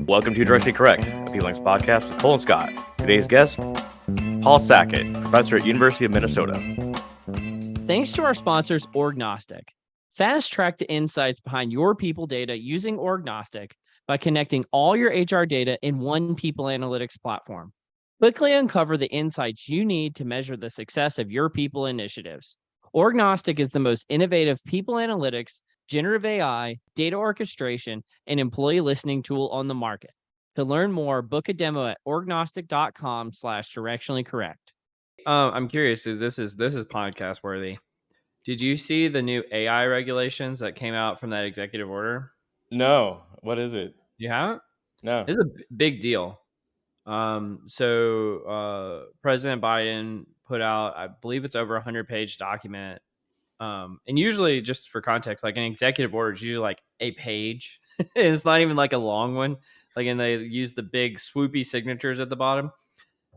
Welcome to Directly Correct, a P-Links podcast with Cole and Scott. Today's guest, Paul Sackett, professor at University of Minnesota. Thanks to our sponsors, Orgnostic. Fast track the insights behind your people data using Orgnostic by connecting all your HR data in one people analytics platform. Quickly uncover the insights you need to measure the success of your people initiatives. Orgnostic is the most innovative people analytics, generative AI, data orchestration, and employee listening tool on the market. To learn more, book a demo at orgnostic.com/directionally correct. I'm curious, this is podcast worthy. Did you see the new AI regulations that came out from that executive order? No. What is it? You haven't? No. It's a big deal. So President Biden put out, I believe it's over 100-page document. And usually, just for context, like an executive order is usually like a page. It's not even like a long one. And they use the big swoopy signatures at the bottom.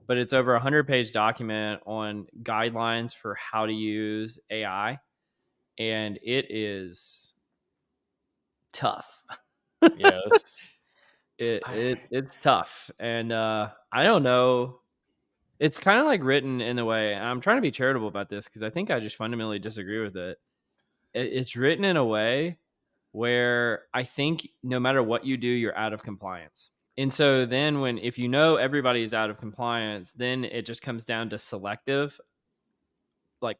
But it's over 100-page document on guidelines for how to use AI. And it is tough. Yes. It's tough. And I don't know. It's kind of like written in a way, and I'm trying to be charitable about this because I think I just fundamentally disagree with it. It's written in a way where I think no matter what you do, you're out of compliance. And so then if you know everybody is out of compliance, then it just comes down to selective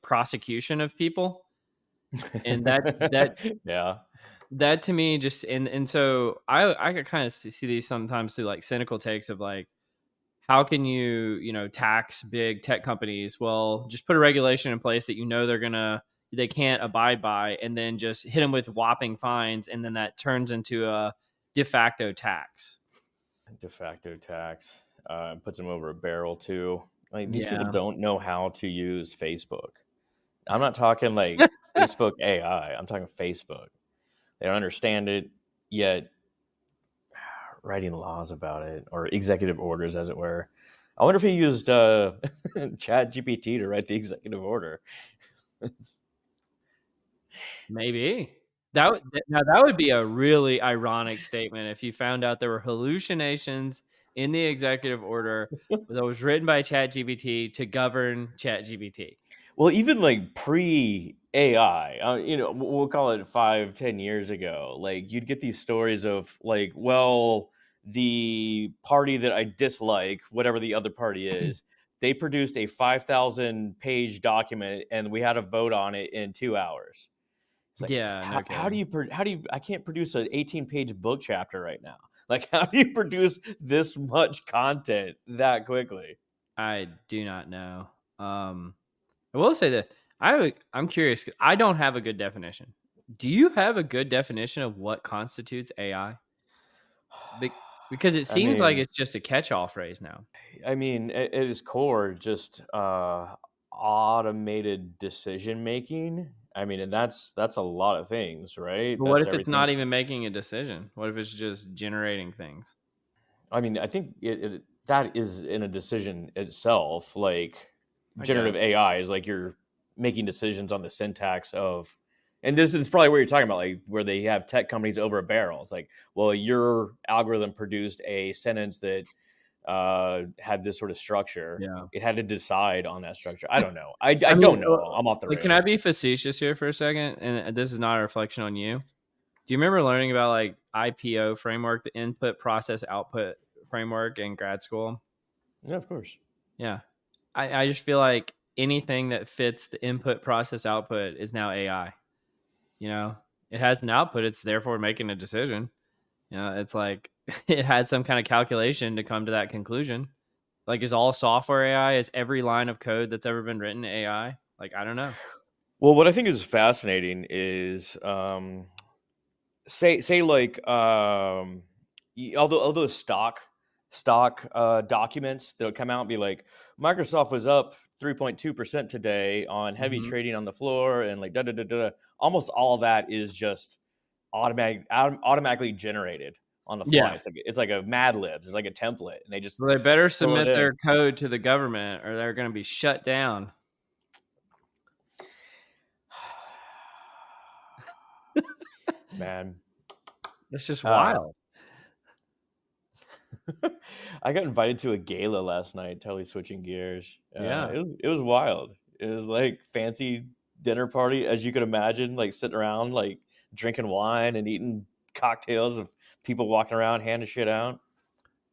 prosecution of people. And that yeah. That to me just and so I could kind of see these sometimes through cynical takes of how can you tax big tech companies? Well, just put a regulation in place that they can't abide by, and then just hit them with whopping fines, and then that turns into a de facto tax. De facto tax puts them over a barrel too. These people Yeah. don't know how to use Facebook. I'm not talking Facebook AI. I'm talking Facebook. They don't understand it yet. Writing laws about it, or executive orders, as it were. I wonder if he used Chat GPT to write the executive order. Maybe that would be a really ironic statement if you found out there were hallucinations in the executive order that was written by ChatGPT to govern ChatGPT. Well, even pre AI, we'll call it 5-10 years ago. You'd get these stories of the party that I dislike, whatever the other party is, they produced a 5,000-page document, and we had a vote on it in 2 hours. Yeah, how do you I can't produce an 18-page book chapter right now. How do you produce this much content that quickly? I do not know. I will say this. I'm curious because I don't have a good definition. Do you have a good definition of what constitutes AI? Because it seems like it's just a catch-all phrase now. I mean, at its core, just automated decision making. I mean, and that's a lot of things, right? But what if it's not even making a decision? What if it's just generating things? I mean, I think that is in a decision itself. Generative AI is you're making decisions on the syntax of, and this is probably what you're talking about, where they have tech companies over a barrel. It's well, your algorithm produced a sentence that had this sort of structure. Yeah. It had to decide on that structure. I don't know. I don't know. I'm off the rails. Can I be facetious here for a second? And this is not a reflection on you. Do you remember learning about IPO framework, the input process output framework in grad school? Yeah, of course. Yeah. I just feel like anything that fits the input process output is now AI. It has an output. It's therefore making a decision. It's it had some kind of calculation to come to that conclusion. Is all software AI? Is every line of code that's ever been written AI? I don't know. Well, what I think is fascinating is, all those stock documents that'll come out and be Microsoft was up 3.2% today on heavy trading on the floor, and da da da da. Almost all of that is just automatically generated on the fly. Yeah. It's like a Mad Libs. It's like a template, and they just they better submit their code to the government, or they're going to be shut down. Man, that's just wild. I got invited to a gala last night, totally switching gears. Yeah. It was wild. It was like fancy dinner party, as you could imagine, like sitting around, like drinking wine and eating cocktails of people walking around handing shit out.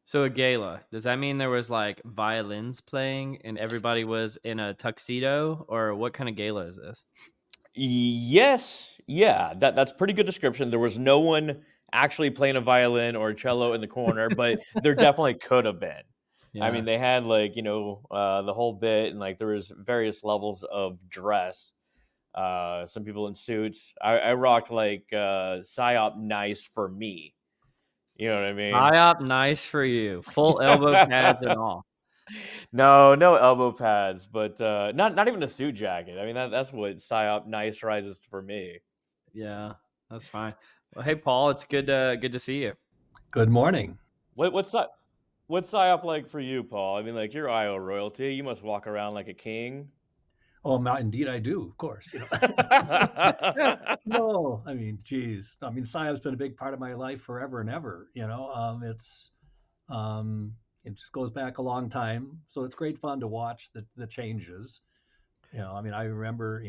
So a gala, does that mean there was like violins playing and everybody was in a tuxedo, or what kind of gala is this? Yes, yeah, that's pretty good description. There was no one actually playing a violin or a cello in the corner, but there definitely could have been. I Yeah. mean, they had like the whole bit, and like there was various levels of dress. Some people in suits. I rocked like psyop nice for me. You know what I mean? IOP, nice for you. Full elbow pads and all. No elbow pads, but not even a suit jacket. I mean that's what psyop nice rises for me. Yeah, that's fine. Well, hey Paul, it's good to see you. Good morning. What's psyop like for you, Paul? I mean, like you're IO royalty. You must walk around like a king. Oh, indeed I do, of course. No, I mean, geez. I mean, SciOp's been a big part of my life forever and ever. It just goes back a long time. So it's great fun to watch the changes. I mean, I remember,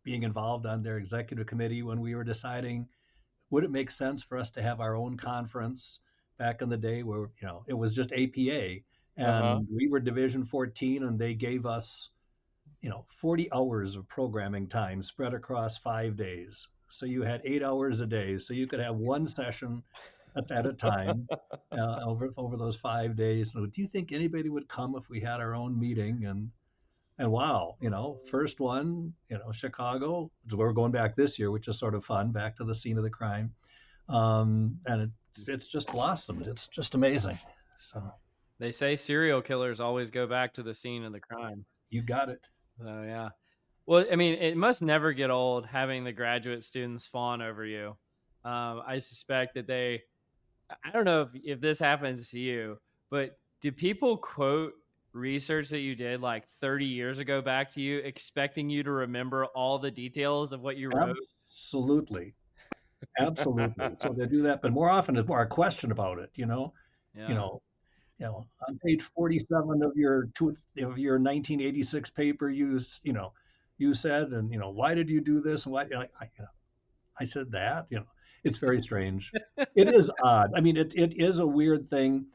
being involved on their executive committee when we were deciding, would it make sense for us to have our own conference back in the day where, it was just APA Uh-huh. and we were Division 14 and they gave us 40 hours of programming time spread across 5 days. So you had 8 hours a day. So you could have one session at a time over those 5 days. So do you think anybody would come if we had our own meeting? And wow, first one, Chicago, which we're going back this year, which is sort of fun, back to the scene of the crime. And it's just blossomed. It's just amazing. So They say serial killers always go back to the scene of the crime. you got it. So yeah. Well, I mean, it must never get old having the graduate students fawn over you. I suspect that I don't know if this happens to you, but do people quote research that you did like 30 years ago back to you, expecting you to remember all the details of what you wrote? Absolutely. Absolutely. So they do that, but more often it's more a question about it, you Yeah. know, on page 47 of your 1986 paper, you said, and why did you do this? And why, I said that, it's very strange. It is odd. I mean, it is a weird thing.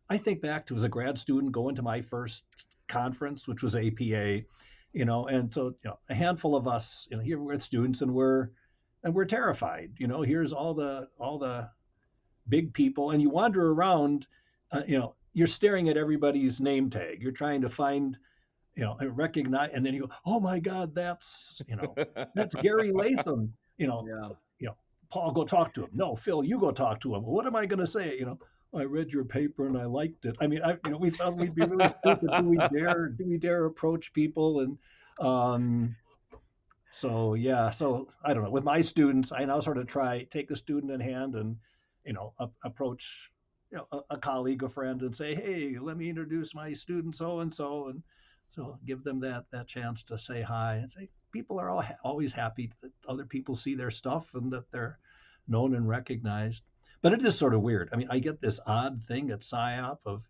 I think back to as a grad student going to my first conference, which was APA, and so a handful of us, here we're students and we're terrified. Here's all the big people, and you wander around. You're staring at everybody's name tag. You're trying to find, and recognize, and then you go, oh my God, that's Gary Latham. Yeah. Paul, go talk to him. No, Phil, you go talk to him. What am I going to say? I read your paper and I liked it. I mean, we thought we'd be really stupid. Do we dare approach people? And so yeah, so I don't know. With my students, I now sort of take a student in hand and approach a colleague, a friend, and say, hey, let me introduce my student so and so, and so give them that chance to say hi and say people are always happy that other people see their stuff and that they're known and recognized. But it is sort of weird. I mean, I get this odd thing at PSYOP of,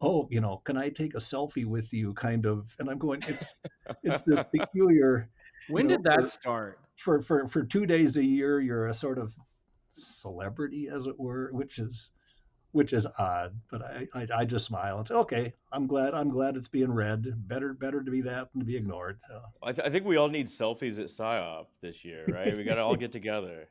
oh, can I take a selfie with you kind of, and I'm going, it's this peculiar, When did that start? for 2 days a year, you're a sort of celebrity, as it were, which is odd. But I just smile and say, okay, I'm glad it's being read. Better to be that than to be ignored. So. I think we all need selfies at psyop this year, right? We got to all get together.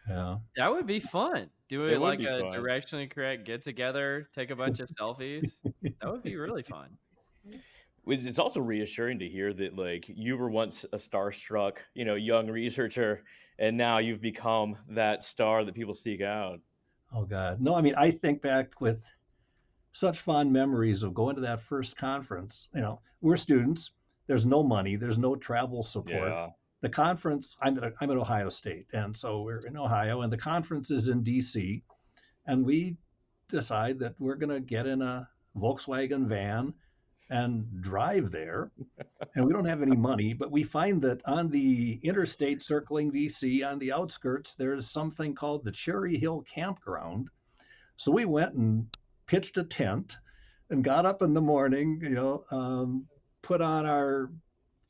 Yeah, That would be fun. Do It it would like be a fun. directionally correct get together, take a bunch of selfies. That would be really fun. It's also reassuring to hear that like you were once a starstruck, young researcher, and now you've become that star that people seek out. Oh God, no. I mean, I think back with such fond memories of going to that first conference. We're students. There's no money. There's no travel support. Yeah. The conference. I'm at Ohio State, and so we're in Ohio, and the conference is in D.C. And we decide that we're going to get in a Volkswagen van and drive there. And we don't have any money, but we find that on the interstate circling DC on the outskirts, there's something called the Cherry Hill Campground, So we went and pitched a tent and got up in the morning, put on our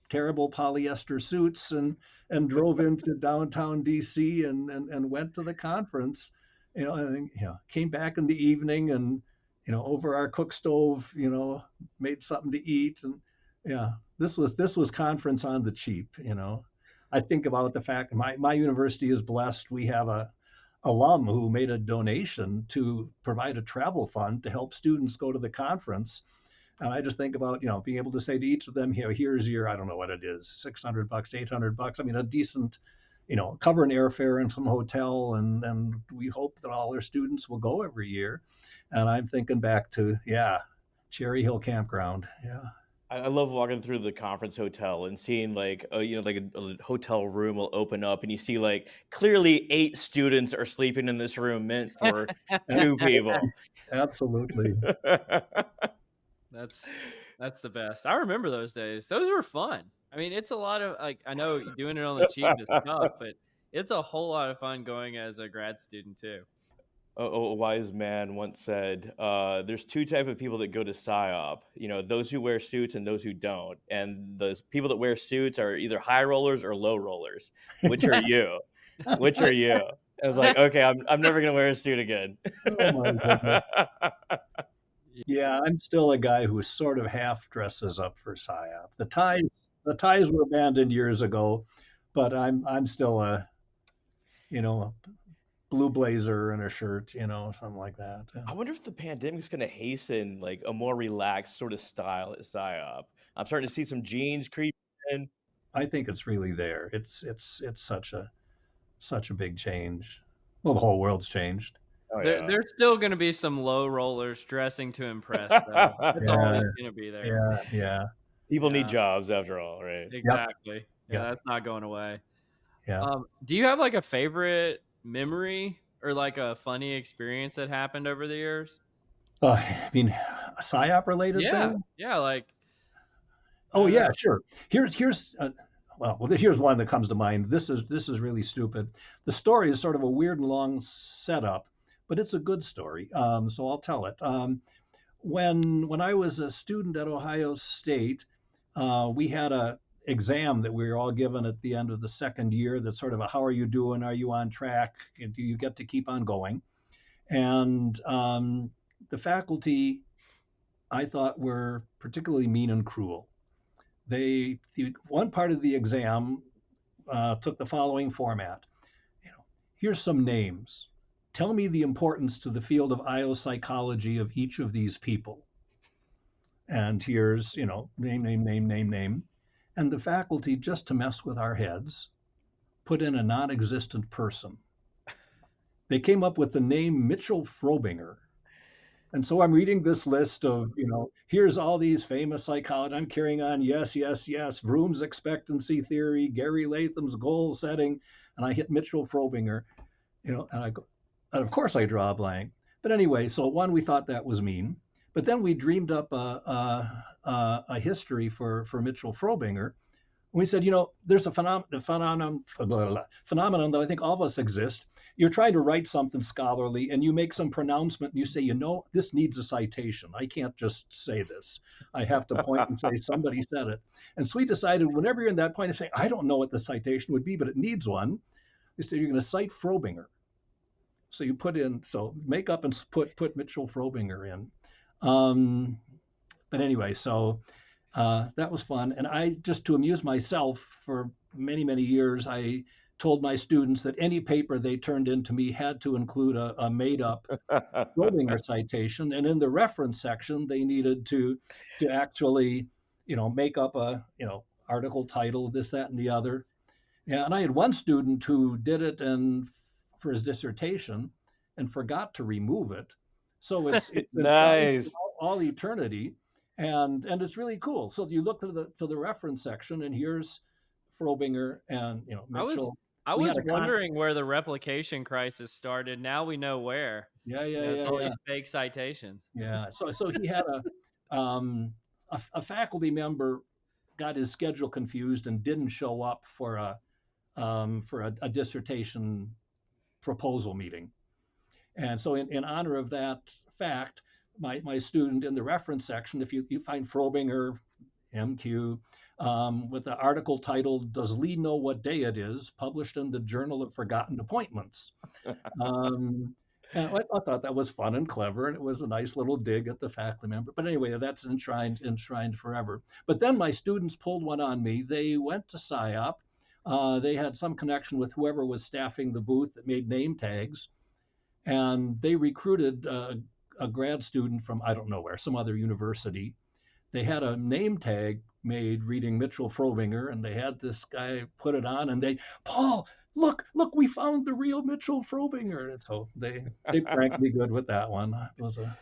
terrible polyester suits and drove into downtown DC and went to the conference, and came back in the evening and over our cook stove, made something to eat. And yeah, this was conference on the cheap. I think about the fact my university is blessed. We have a alum who made a donation to provide a travel fund to help students go to the conference. And I just think about, being able to say to each of them, here's your, I don't know what it is, $600, $800. I mean, a decent, cover an airfare and some hotel. And we hope that all our students will go every year. And I'm thinking back to, Cherry Hill Campground. Yeah. I love walking through the conference hotel and seeing like like a hotel room will open up and you see like clearly 8 students are sleeping in this room meant for 2 people. Absolutely. That's the best. I remember those days. Those were fun. I mean, it's a lot of like, I know doing it on the cheap is tough, but it's a whole lot of fun going as a grad student too. A wise man once said, there's 2 type of people that go to PSYOP, those who wear suits and those who don't. And the people that wear suits are either high rollers or low rollers. Which are you? Which are you? I was like, okay, I'm never going to wear a suit again. Oh my goodness. Yeah, I'm still a guy who sort of half dresses up for PSYOP. The ties were abandoned years ago, but I'm still a, blue blazer and a shirt, something like that. Yeah. I wonder if the pandemic's going to hasten like a more relaxed sort of style at PSYOP. I'm starting to see some jeans creep in. I think it's really there. It's such a big change. Well, the whole world's changed. Oh, yeah. There's still going to be some low rollers dressing to impress, though. It's always going to be there. Yeah. People need jobs after all, right? Exactly. Yep. That's not going away. Yeah. Do you have like a favorite memory or like a funny experience that happened over the years? I mean, a PSYOP related thing? Yeah, like. Oh yeah, sure. Here's one that comes to mind. This is really stupid. The story is sort of a weird and long setup, but it's a good story. So I'll tell it. When I was a student at Ohio State, we had a exam that we were all given at the end of the second year. That's sort of a how are you doing? Are you on track? Do you get to keep on going? And the faculty, I thought, were particularly mean and cruel. One part of the exam took the following format. Here's some names. Tell me the importance to the field of IO psychology of each of these people. And here's, name. And the faculty, just to mess with our heads, put in a non-existent person. They came up with the name Mitchell Frobinger. And so I'm reading this list of, here's all these famous psychologists. I'm carrying on, yes. Vroom's expectancy theory, Gary Latham's goal setting, and I hit Mitchell Frobinger, and I go, and of course I draw a blank. But anyway, so one, we thought that was mean, but then we dreamed up a history for Mitchell Frobinger. We said, there's a phenomenon that I think all of us exist. You're trying to write something scholarly and you make some pronouncement and you say, this needs a citation. I can't just say this. I have to point and say somebody said it. And so we decided whenever you're in that point of saying, I don't know what the citation would be, but it needs one, we said you're going to cite Frobinger. So you make up and put Mitchell Frobinger in. But anyway, so that was fun. And I, just to amuse myself for many, many years, I told my students that any paper they turned in to me had to include a made-up Frobinger citation. And in the reference section, they needed to actually, make up a, article title, this, that, and the other. Yeah, and I had one student who did it for his dissertation and forgot to remove it. So it's nice. all eternity. And it's really cool. So you look to the reference section, and here's Frobinger and Mitchell. I was wondering where the replication crisis started. Now we know where. Yeah. All these fake citations. Yeah. So he had a faculty member got his schedule confused and didn't show up for a dissertation proposal meeting. And so in honor of that fact, my student in the reference section, if you find Frobinger, MQ, with the article titled, Does Lee Know What Day It Is? Published in the Journal of Forgotten Appointments. Um, and I thought that was fun and clever, and it was a nice little dig at the faculty member. But anyway, that's enshrined forever. But then my students pulled one on me. They went to PSYOP. They had some connection with whoever was staffing the booth that made name tags, and they recruited a grad student from I don't know where, some other university. They had a name tag made reading Mitchell Frobinger, and they had this guy put it on, and Paul, look, we found the real Mitchell Frobinger. And so they pranked me good with that one. It was a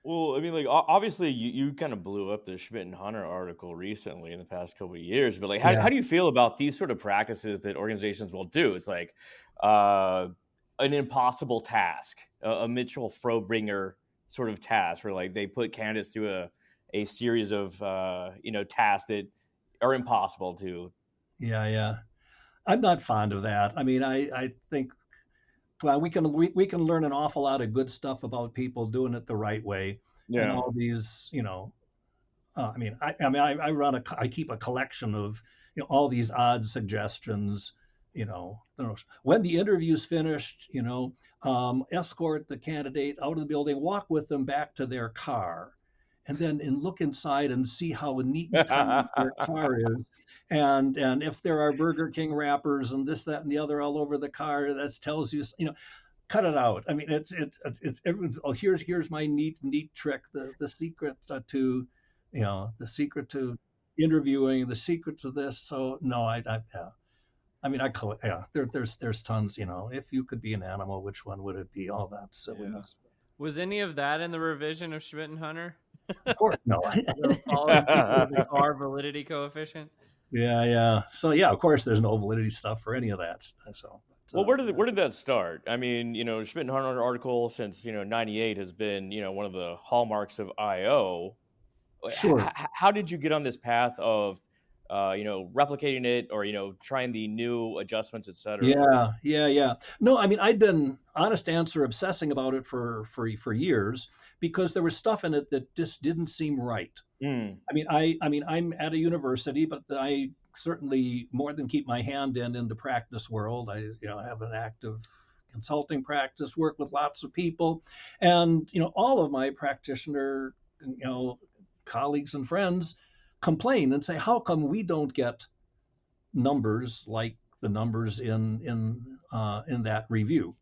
Well, I mean, like obviously you kind of blew up the Schmidt and Hunter article recently in the past couple of years, but like yeah how do you feel about these sort of practices that organizations will do? It's like uh, an impossible task, a Mitchell Frobinger sort of task, where like they put candidates through a series of tasks that are impossible to. yeah. I'm not fond of that. I mean, I think well we can learn an awful lot of good stuff about people doing it the right way, and Yeah. all these I keep a collection of all these odd suggestions. When the interview's finished, escort the candidate out of the building, walk with them back to their car, and then look inside and see how neat and tidy their car is, and if there are Burger King wrappers and this, that, and the other all over the car, that tells you, cut it out. I mean, it's everyone's. Oh, here's my neat trick. The secret to, the secret to interviewing, the secret to this. So no, yeah. I mean, yeah. There's tons. If you could be an animal, which one would it be? All that silliness. Yeah. Was any of that in the revision of Schmidt and Hunter? Of course, no. Following people with the car validity coefficient. Yeah. So yeah, of course, there's no validity stuff for any of that. So. Well, where did that start? I mean, Schmidt and Hunter article since '98 has been one of the hallmarks of IO. Sure. How did you get on this path of replicating it or trying the new adjustments, etc.? Yeah. No, I mean, I'd been honest answer obsessing about it for years because there was stuff in it that just didn't seem right. Mm. I mean, I'm at a university, but I certainly more than keep my hand in the practice world. I have an active consulting practice, work with lots of people, and all of my practitioner colleagues and friends complain and say, how come we don't get numbers like the numbers in that review?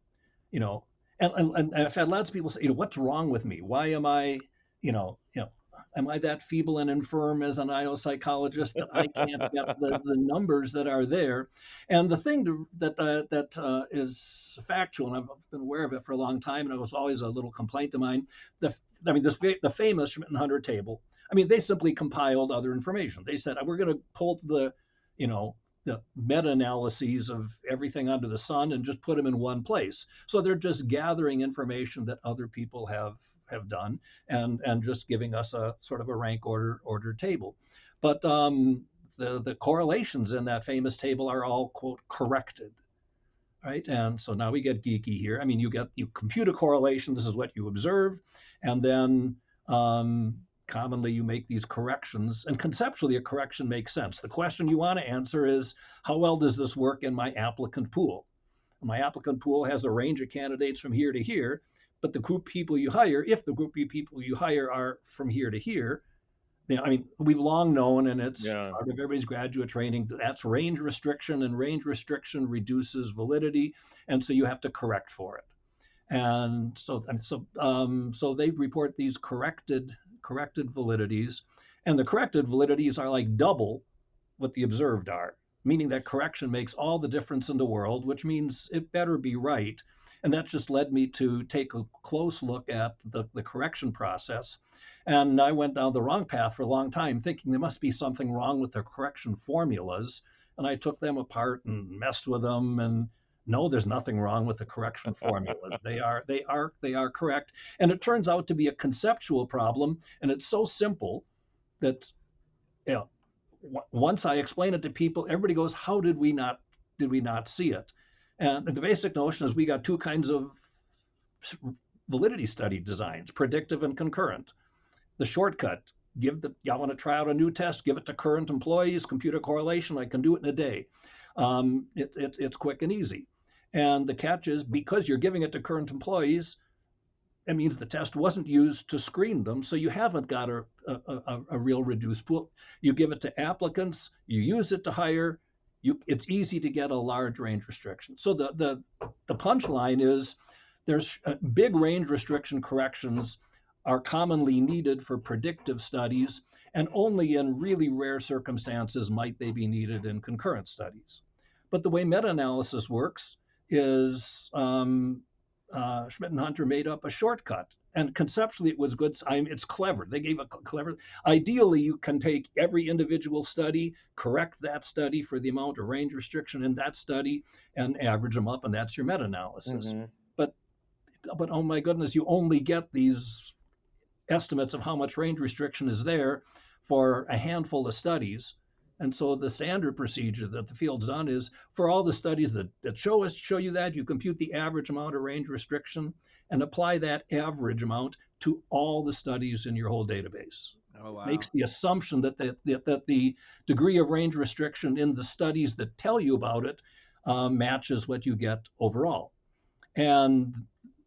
And I've had lots of people say, what's wrong with me? Why am I, am I that feeble and infirm as an IO psychologist that I can't get the numbers that are there? And the thing that is factual, and I've been aware of it for a long time, and it was always a little complaint of mine. The famous Schmidt and Hunter table. I mean, they simply compiled other information. They said, we're going to pull the meta-analyses of everything under the sun and just put them in one place. So they're just gathering information that other people have done and just giving us a sort of a rank order table. But the correlations in that famous table are all, quote, corrected. Right. And so now we get geeky here. I mean, you compute a correlation. This is what you observe. And then commonly you make these corrections, and conceptually a correction makes sense. The question you want to answer is, how well does this work in my applicant pool? My applicant pool has a range of candidates from here to here, but the group of people you hire, if the group of people you hire are from here to here, I mean, we've long known, and it's part of everybody's graduate training, that's range restriction, and range restriction reduces validity, and so you have to correct for it. And so they report these corrected validities, and the corrected validities are like double what the observed are, meaning that correction makes all the difference in the world, which means it better be right. And that just led me to take a close look at the correction process. And I went down the wrong path for a long time, thinking there must be something wrong with the correction formulas. And I took them apart and messed with them, and no, there's nothing wrong with the correction formulas. They are correct. And it turns out to be a conceptual problem. And it's so simple that, once I explain it to people, everybody goes, how did we not see it? And the basic notion is we got two kinds of validity study designs, predictive and concurrent. The shortcut, y'all want to try out a new test, give it to current employees, computer correlation, I can do it in a day. It's quick and easy. And the catch is, because you're giving it to current employees, it means the test wasn't used to screen them, so you haven't got a real reduced pool. You give it to applicants, you use it to hire, it's easy to get a large range restriction. So the punchline is, there's big range restriction corrections are commonly needed for predictive studies, and only in really rare circumstances might they be needed in concurrent studies. But the way meta-analysis works is Schmidt and Hunter made up a shortcut, and conceptually it was good. It's clever. They gave a clever. Ideally, you can take every individual study, correct that study for the amount of range restriction in that study, and average them up, and that's your meta-analysis. Mm-hmm. But oh my goodness, you only get these estimates of how much range restriction is there for a handful of studies. And so the standard procedure that the field's done is, for all the studies that show you that, you compute the average amount of range restriction and apply that average amount to all the studies in your whole database. Oh, wow. Makes the assumption that the degree of range restriction in the studies that tell you about it matches what you get overall. And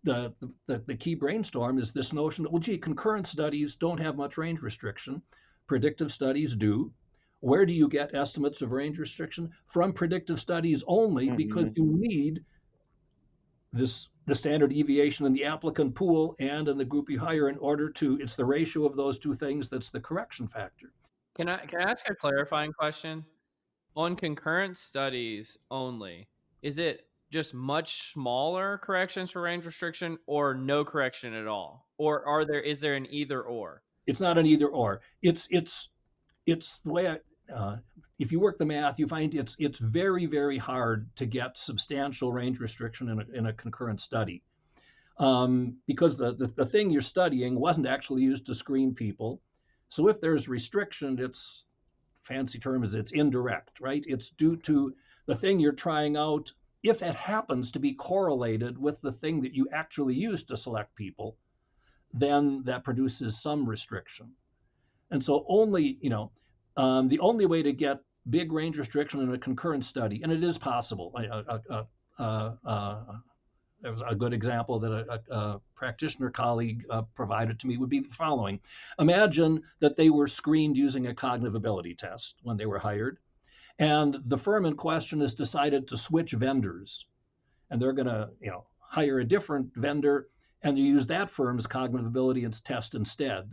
the key brainstorm is this notion that, well, gee, concurrent studies don't have much range restriction. Predictive studies do. Where do you get estimates of range restriction? From predictive studies only, because you need the standard deviation in the applicant pool and in the group you hire in order to, it's the ratio of those two things that's the correction factor. Can I ask a clarifying question? On concurrent studies only, is it just much smaller corrections for range restriction, or no correction at all? Or is there an either or? It's not an either or. It's the way if you work the math, you find it's very, very hard to get substantial range restriction in a concurrent study, because the thing you're studying wasn't actually used to screen people. So if there's restriction, its fancy term is it's indirect, right? It's due to the thing you're trying out. If it happens to be correlated with the thing that you actually use to select people, then that produces some restriction. And so the only way to get big range restriction in a concurrent study, and it is possible. There was a good example that a practitioner colleague provided to me would be the following. Imagine that they were screened using a cognitive ability test when they were hired, and the firm in question has decided to switch vendors, and they're going to hire a different vendor and use that firm's cognitive ability test instead.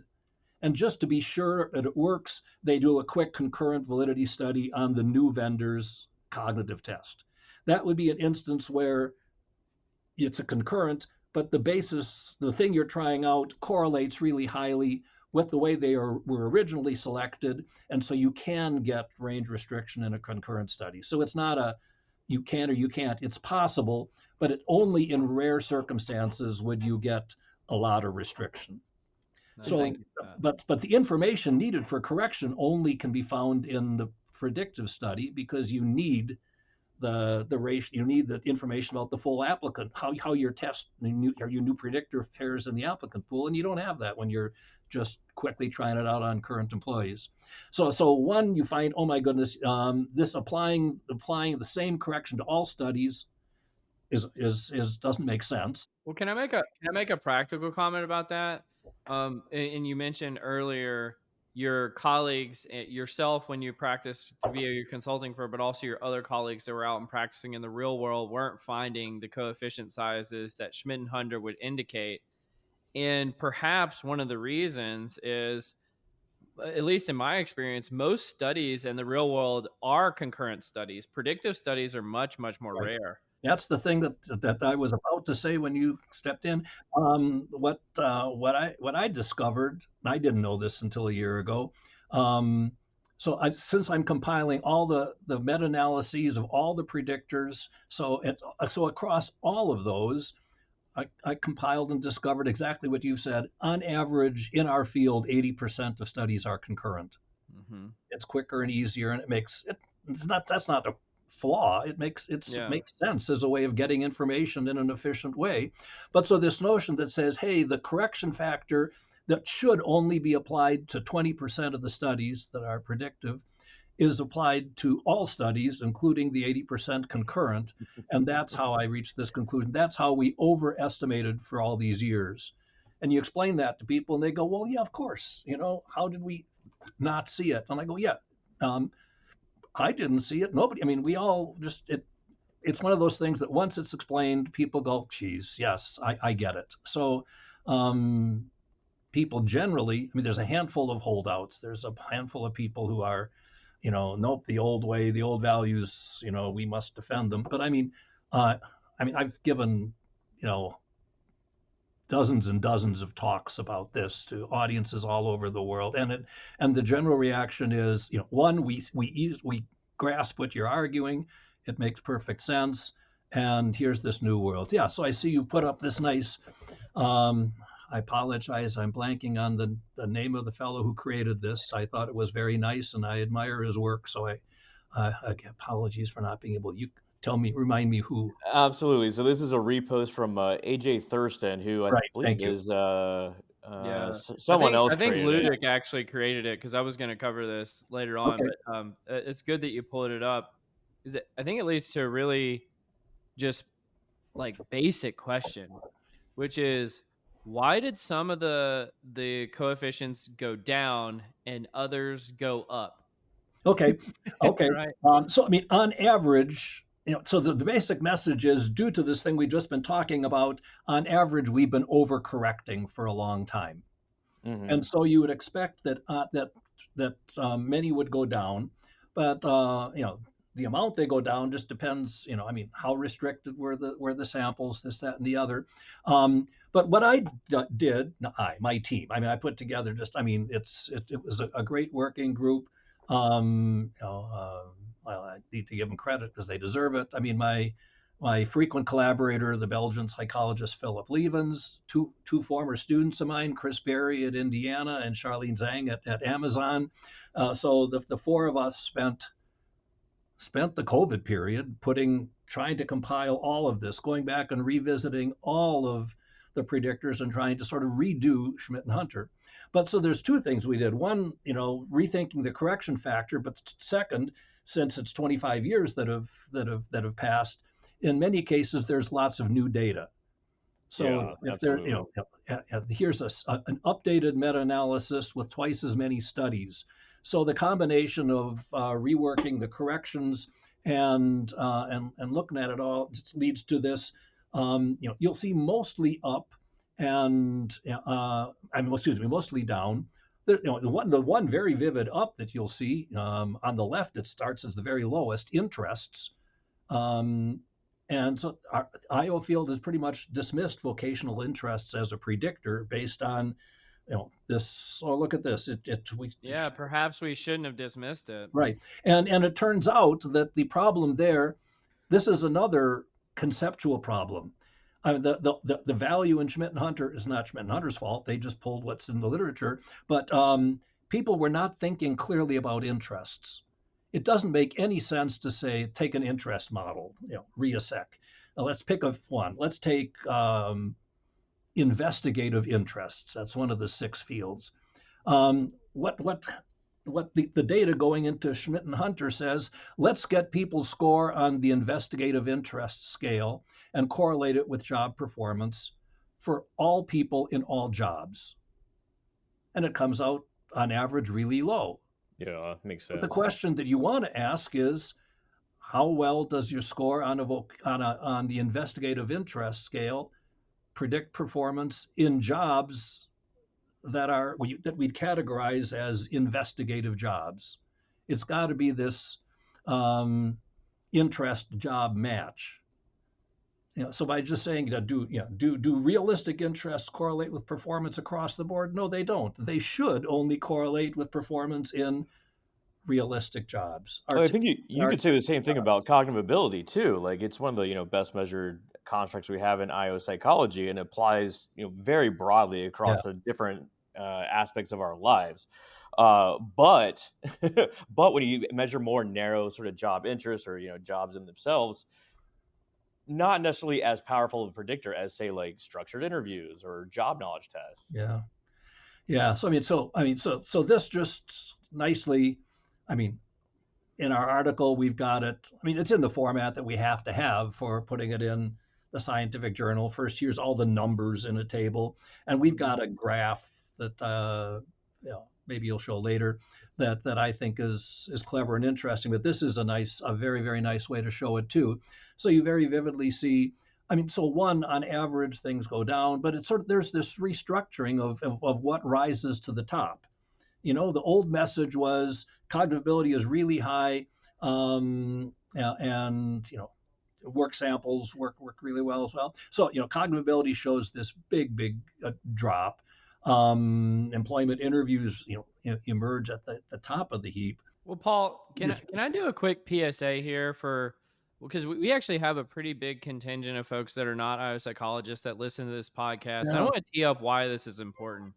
And just to be sure that it works, they do a quick concurrent validity study on the new vendor's cognitive test. That would be an instance where it's a concurrent, but the thing you're trying out correlates really highly with the way they were originally selected, and so you can get range restriction in a concurrent study. So it's not a you can or you can't. It's possible, but only in rare circumstances would you get a lot of restriction. So, but the information needed for correction only can be found in the predictive study, because you need the ratio, you need the information about the full applicant, how your test, your new predictor fares in the applicant pool, and you don't have that when you're just quickly trying it out on current employees. So one, you find, oh my goodness, this applying the same correction to all studies is doesn't make sense. Well, can I make a practical comment about that? And you mentioned earlier your colleagues, yourself when you practiced via your consulting firm, but also your other colleagues that were out and practicing in the real world weren't finding the coefficient sizes that Schmidt and Hunter would indicate. And perhaps one of the reasons is, at least in my experience, most studies in the real world are concurrent studies. Predictive studies are much, much more rare. That's the thing that I was about to say when you stepped in. What I discovered, and I didn't know this until a year ago. Since I'm compiling all the meta-analyses of all the predictors, so across all of those, I compiled and discovered exactly what you said. On average, in our field, 80% of studies are concurrent. Mm-hmm. It's quicker and easier, and it makes it. That's not flaw. It makes sense as a way of getting information in an efficient way. But so this notion that says, hey, the correction factor that should only be applied to 20% of the studies that are predictive is applied to all studies, including the 80% concurrent. And that's how I reached this conclusion. That's how we overestimated for all these years. And you explain that to people and they go, well, yeah, of course. How did we not see it? And I go, yeah, I didn't see it. Nobody. I mean, we all just, it's one of those things that once it's explained, people go, geez, yes, I get it. So people generally, I mean, there's a handful of holdouts. There's a handful of people who are, nope, the old way, the old values, we must defend them. But I mean, I've given, dozens and dozens of talks about this to audiences all over the world, and the general reaction is, one, we grasp what you're arguing, it makes perfect sense, and here's this new world. Yeah, so I see you put up this nice. I apologize, I'm blanking on the name of the fellow who created this. I thought it was very nice, and I admire his work. So apologies for not being able. You remind me who. Absolutely. So this is a repost from AJ Thurston, who I believe is someone else. I think created Ludek actually created it, because I was going to cover this later on. Okay. But it's good that you pulled it up. I think it leads to a really just like basic question, which is, why did some of the coefficients go down and others go up? Okay. Right. So I mean, on average, so the basic message is, due to this thing we've just been talking about, on average, we've been overcorrecting for a long time. Mm-hmm. And so you would expect that many would go down, but the amount they go down just depends. I mean, how restricted were the samples, this, that, and the other. But what I did, my team, I mean, I put together it was a great working group. Well, I need to give them credit because they deserve it. I mean, my frequent collaborator, the Belgian psychologist Philip Levens, two former students of mine, Chris Berry at Indiana and Charlene Zhang at Amazon. So the four of us spent the COVID period trying to compile all of this, going back and revisiting all of the predictors and trying to sort of redo Schmidt and Hunter. But so there's two things we did. One, rethinking the correction factor, but second, since it's 25 years that have passed, in many cases there's lots of new data. So if there, here's an updated meta-analysis with twice as many studies. So the combination of reworking the corrections and looking at it all just leads to this. You'll see mostly up and mostly down. The one very vivid up that you'll see on the left, it starts as the very lowest, interests. And so our IO field has pretty much dismissed vocational interests as a predictor based on this. Oh, look at this. Perhaps we shouldn't have dismissed it. Right. And it turns out that the problem there, this is another conceptual problem. I mean, the value in Schmidt and Hunter is not Schmidt and Hunter's fault. They just pulled what's in the literature. But people were not thinking clearly about interests. It doesn't make any sense to say, take an interest model, reassec. Now, let's pick one. Let's take investigative interests. That's one of the 6 fields. What the data going into Schmidt and Hunter says, let's get people's score on the investigative interest scale and correlate it with job performance for all people in all jobs. And it comes out on average really low. Yeah, makes sense. But the question that you want to ask is, how well does your score on the investigative interest scale predict performance in jobs that we'd categorize as investigative jobs? It's got to be this interest job match. So by just saying, do realistic interests correlate with performance across the board? No, they don't. They should only correlate with performance in realistic jobs. I think you could say the same thing about cognitive ability too. Like, it's one of the best measured constructs we have in IO psychology, and applies very broadly across the different aspects of our lives. But but when you measure more narrow sort of job interests or jobs in themselves, not necessarily as powerful of a predictor as say like structured interviews or job knowledge tests. Yeah. Yeah. So this just nicely, I mean, in our article, we've got it. I mean, it's in the format that we have to have for putting it in the scientific journal. First, here's all the numbers in a table, and we've got a graph that maybe you'll show later that I think is clever and interesting. But this is a very, very nice way to show it too. So you very vividly see. I mean, so one, on average, things go down, but it's sort of there's this restructuring of what rises to the top. The old message was cognitive ability is really high, and work samples work really well as well. So cognitive ability shows this big drop. Employment interviews emerge at the top of the heap. Well, Paul, can I do a quick PSA here because we actually have a pretty big contingent of folks that are not IO-psychologists that listen to this podcast. Yeah. I want to tee up why this is important.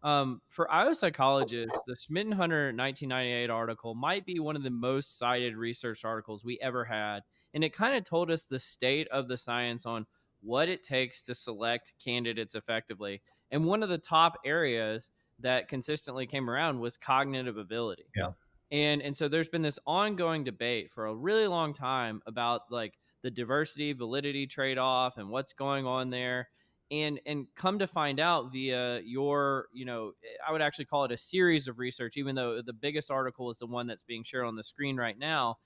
For IO-psychologists, the Schmidt and Hunter 1998 article might be one of the most cited research articles we ever had. And it kind of told us the state of the science on what it takes to select candidates effectively. And one of the top areas that consistently came around was cognitive ability. Yeah. And so there's been this ongoing debate for a really long time about like the diversity validity trade-off and what's going on there. And come to find out via your, I would actually call it a series of research, even though the biggest article is the one that's being shared on the screen right now,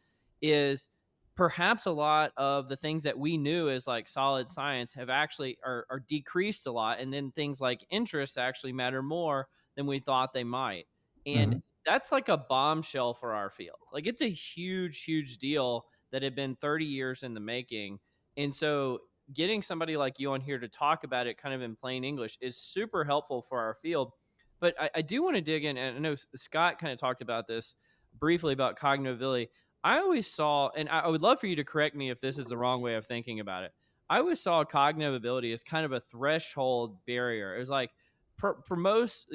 is perhaps a lot of the things that we knew as like solid science have actually are decreased a lot. And then things like interests actually matter more than we thought they might. And that's like a bombshell for our field. Like it's a huge deal that had been 30 years in the making. And so getting somebody like you on here to talk about it kind of in plain English is super helpful for our field. But I do want to dig in, and I know Scott kind of talked about this briefly about cognitive ability. I always saw, and I would love for you to correct me if this is the wrong way of thinking about it. I always saw cognitive ability as kind of a threshold barrier. It was like for most,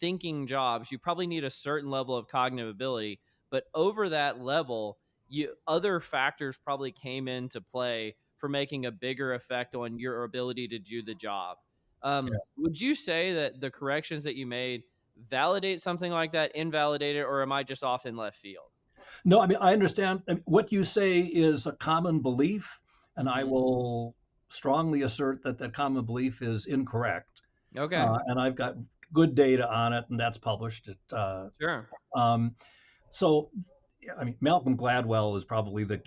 thinking jobs, you probably need a certain level of cognitive ability, but over that level, other factors probably came into play for making a bigger effect on your ability to do the job. Would you say that the corrections that you made validate something like that, invalidate it, or am I just off in left field? No, I mean, I understand. I mean, what you say is a common belief, and I will strongly assert that that common belief is incorrect. Okay. And I've got good data on it, and that's published. Sure. So, I mean, Malcolm Gladwell is probably the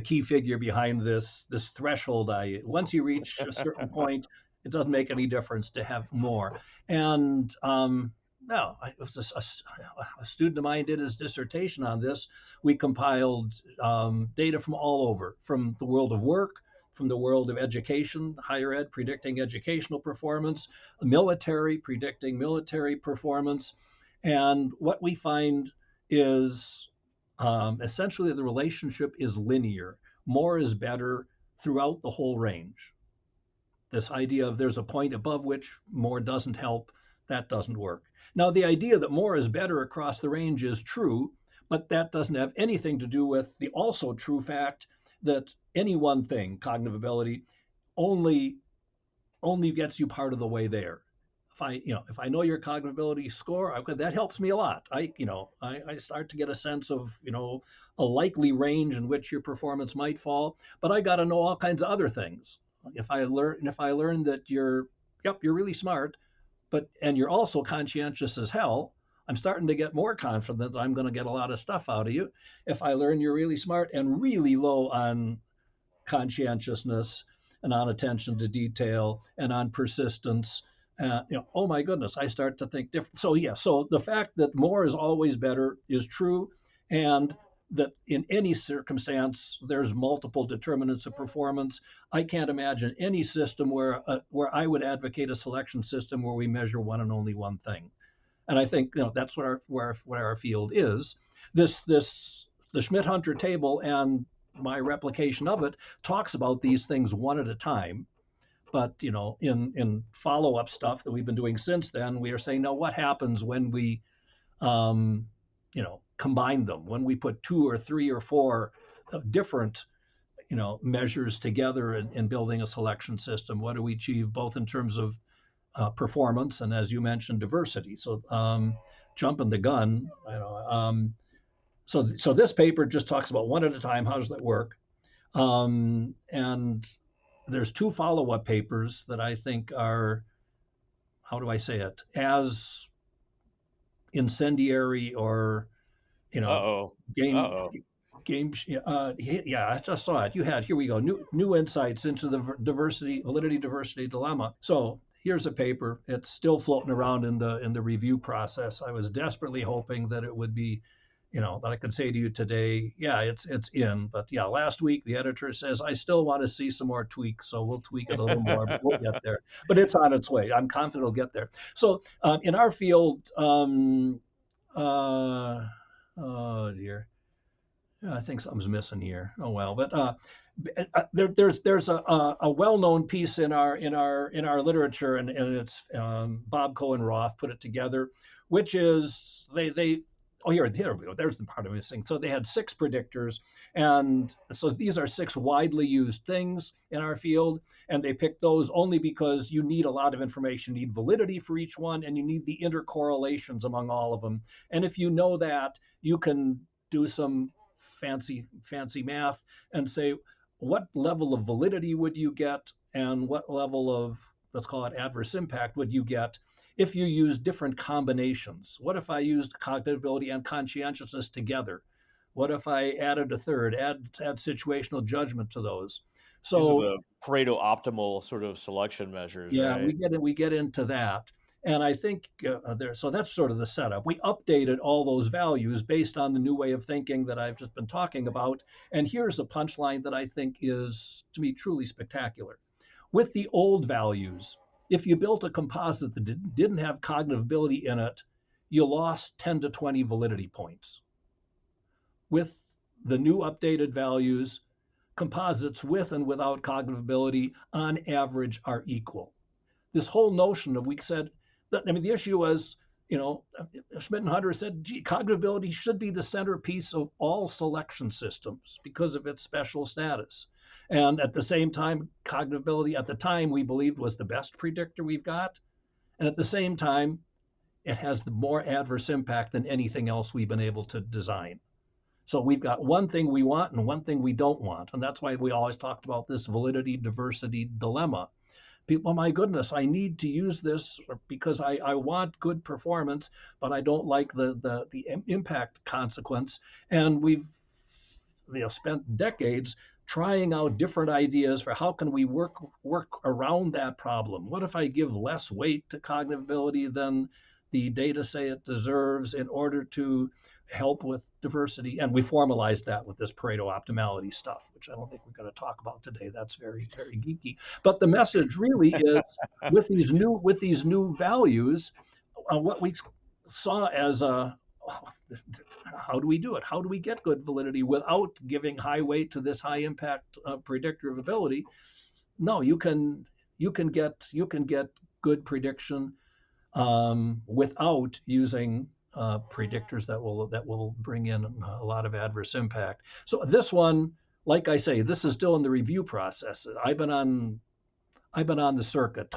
key figure behind this threshold. Once you reach a certain point, it doesn't make any difference to have more. And no, it was a student of mine did his dissertation on this. We compiled data from all over, from the world of work, from the world of education, higher ed, predicting educational performance, military, predicting military performance. And what we find is essentially the relationship is linear. More is better throughout the whole range. This idea of there's a point above which more doesn't help, that doesn't work. Now, the idea that more is better across the range is true, but that doesn't have anything to do with the also true fact that any one thing, cognitive ability, only gets you part of the way there. If I know your cognitive ability score, that helps me a lot. I start to get a sense of a likely range in which your performance might fall, but I got to know all kinds of other things. If I learn that you're really smart, and you're also conscientious as hell, I'm starting to get more confident that I'm going to get a lot of stuff out of you. If I learn you're really smart and really low on conscientiousness and on attention to detail and on persistence, oh my goodness, I start to think different. So the fact that more is always better is true, and that in any circumstance there's multiple determinants of performance. I can't imagine any system where I would advocate a selection system where we measure one and only one thing. And I think that's what our field is. The Schmidt-Hunter table and my replication of it talks about these things one at a time, But in follow-up stuff that we've been doing since then, we are saying, no, what happens when we combine them, when we put 2 or 3 or 4 different measures together in building a selection system? What do we achieve both in terms of performance and, as you mentioned, diversity? So jumping the gun, so this paper just talks about one at a time. How does that work? And there's 2 follow-up papers that I think are, how do I say it, as incendiary or game. Yeah, I just saw it. Here we go. New insights into the validity diversity dilemma. So here's a paper. It's still floating around in the review process. I was desperately hoping that it would be, that I could say to you today, yeah, it's in. But yeah, last week the editor says I still want to see some more tweaks, so we'll tweak it a little more, but we'll get there. But it's on its way. I'm confident it'll get there. So in our field, oh dear. I think something's missing here. Oh well, but there's a well-known piece in our literature, and it's Bob Cohen Roth put it together, which is they oh here we go. There's the part of this thing. So they had 6 predictors, and so these are 6 widely used things in our field, and they picked those only because you need a lot of information, you need validity for each one, and you need the intercorrelations among all of them. And if you know that, you can do some fancy math and say what level of validity would you get and what level of, let's call it, adverse impact would you get if you use different combinations. What if I used cognitive ability and conscientiousness together? What if I added a third, add situational judgment to those? So these are the Pareto optimal sort of selection measures. Yeah, right? we get into that. And I think so that's sort of the setup. We updated all those values based on the new way of thinking that I've just been talking about. And here's a punchline that I think is, to me, truly spectacular. With the old values, if you built a composite that didn't have cognitive ability in it, you lost 10 to 20 validity points. With the new updated values, composites with and without cognitive ability on average are equal. This whole notion of, we said, the issue was, Schmidt and Hunter said, gee, cognitive ability should be the centerpiece of all selection systems because of its special status. And at the same time, cognitive ability at the time we believed was the best predictor we've got. And at the same time, it has the more adverse impact than anything else we've been able to design. So we've got one thing we want and one thing we don't want. And that's why we always talked about this validity diversity dilemma. People, oh my goodness, I need to use this because I want good performance, but I don't like the impact consequence. And we've spent decades trying out different ideas for how can we work around that problem. What if I give less weight to cognitive ability than the data say it deserves in order to help with diversity? And we formalized that with this Pareto optimality stuff, which I don't think we're going to talk about today. That's very, very geeky. But the message really is, with these new values, what we saw as how do we do it? How do we get good validity without giving high weight to this high impact predictor of ability? No, you can get good prediction without using predictors that will bring in a lot of adverse impact. So this one, like I say, this is still in the review process. I've been on the circuit,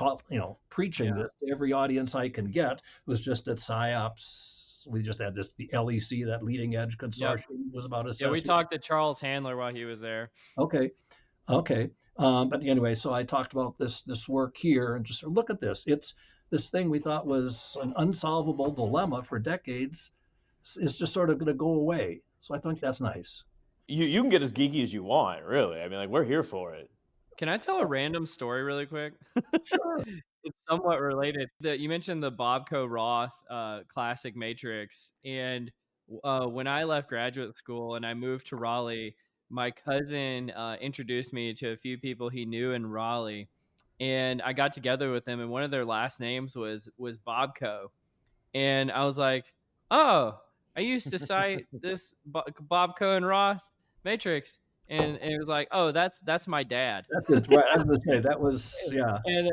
preaching this to every audience I can get. It was just at PsyOps. We just had the LEC, that leading edge consortium, was about assessing. Yeah, we talked to Charles Handler while he was there. Okay. But anyway, so I talked about this work here, and just look at this. It's this thing we thought was an unsolvable dilemma for decades is just sort of going to go away. So I think that's nice. You can get as geeky as you want, really. I mean, we're here for it. Can I tell a random story really quick? Sure. It's somewhat related. You mentioned the Bobco Roth classic matrix. And when I left graduate school and I moved to Raleigh, my cousin introduced me to a few people he knew in Raleigh. And I got together with them, and one of their last names was Bobco. And I was like, oh, I used to cite this Bobco and Roth matrix. and it was like, oh, that's my dad. That's it, right. I was gonna say that was, yeah, And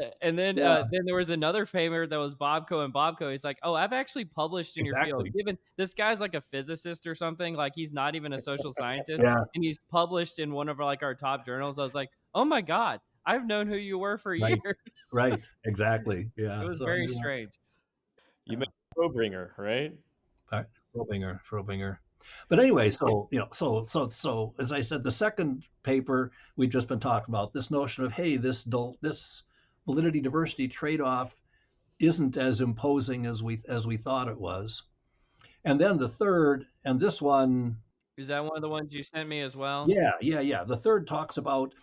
yeah, then there was another famer that was Bobco and Bobco. He's like, "Oh, I've actually published in your field." exactly. Given this guy's like a physicist or something, like he's not even a social scientist, Yeah, and he's published in one of our top journals. I was like, "Oh my god, I've known who you were for right, years." right, exactly. It Yeah. was So very yeah, strange. You mentioned Robringer, right? Frobinger. But anyway, so so as I said, the second paper we've just been talking about, this notion of, hey, this validity diversity trade-off isn't as imposing as we thought it was. And then the third, and this one, Is that one of the ones you sent me as well? yeah. The third talks about,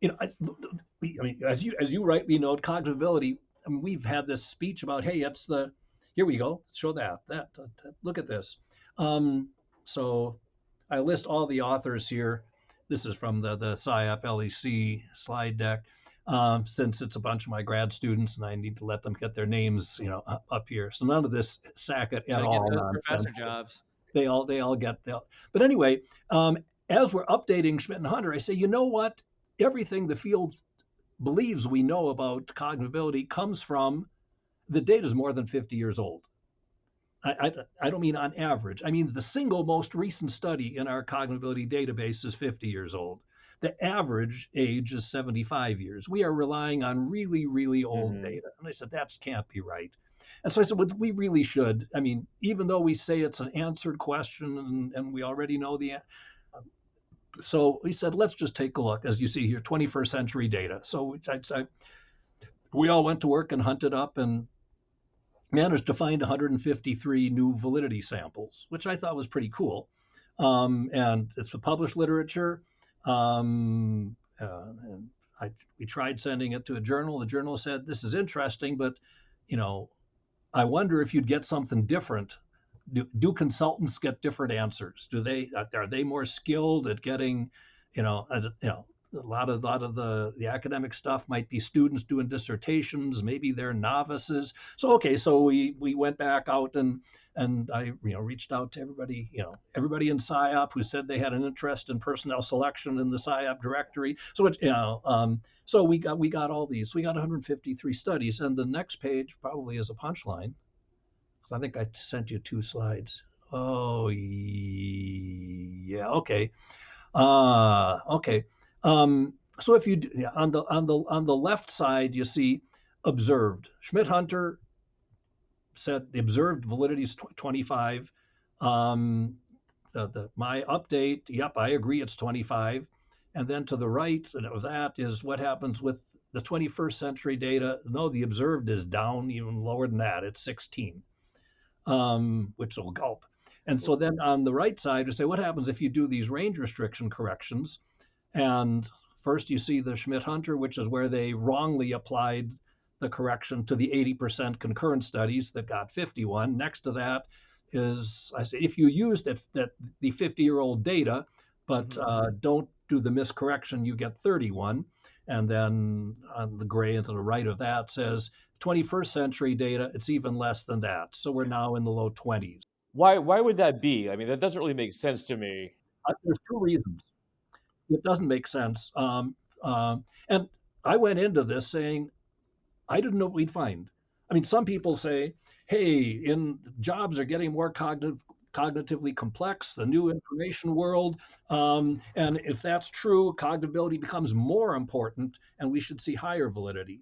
I mean, as you rightly note, cognitive ability. I mean, we've had this speech about, hey, it's the, here we go, show that, look at this. So I list all the authors here. This is from the SciAp LEC slide deck. Since it's a bunch of my grad students and I need to let them get their names, up here. So none of this Sackett et Gotta get al. those Nonsense. professor jobs. They all get that. But anyway, as we're updating Schmidt and Hunter, I say, you know what? Everything the field believes we know about cognitive ability comes from the data is more than 50 years old. I don't mean on average. I mean the single most recent study in our cognitive ability database is 50 years old. The average age is 75 years. We are relying on really, really old data. And I said, that can't be right. And so I said, well, we really should. I mean, even though we say it's an answered question and we already know the answer. So we said, let's just take a look, as you see here, 21st century data. So we all went to work and hunted up and managed to find 153 new validity samples, which I thought was pretty cool. And it's the published literature. And we tried sending it to a journal. The journal said, this is interesting, but, I wonder if you'd get something different. Do consultants get different answers? Are they more skilled at getting, a lot of the academic stuff might be students doing dissertations. Maybe they're novices. So we went back out and I reached out to everybody in SciOp who said they had an interest in personnel selection in the SciOp directory. So so we got all these. We got 153 studies, and the next page probably is a punchline. I think I sent you 2 slides. Oh, yeah. Okay. Okay. So if you on the left side, you see observed. Schmidt Hunter said the observed validity is 25. My update, yep, I agree, it's 25. And then to the right of that is what happens with the 21st century data. No, the observed is down even lower than that. It's 16. Which will gulp. And so then on the right side, we say, what happens if you do these range restriction corrections? And first you see the Schmidt-Hunter, which is where they wrongly applied the correction to the 80% concurrent studies that got 51. Next to that is, I say, if you use the 50-year-old data, but don't do the miscorrection, you get 31. And then on the gray to the right of that says 21st century data, it's even less than that. So we're now in the low 20s. Why would that be? I mean, that doesn't really make sense to me. There's 2 reasons. It doesn't make sense. And I went into this saying, I didn't know what we'd find. I mean, some people say, hey, jobs are getting more cognitively complex, the new information world. And if that's true, cognitivity becomes more important and we should see higher validity.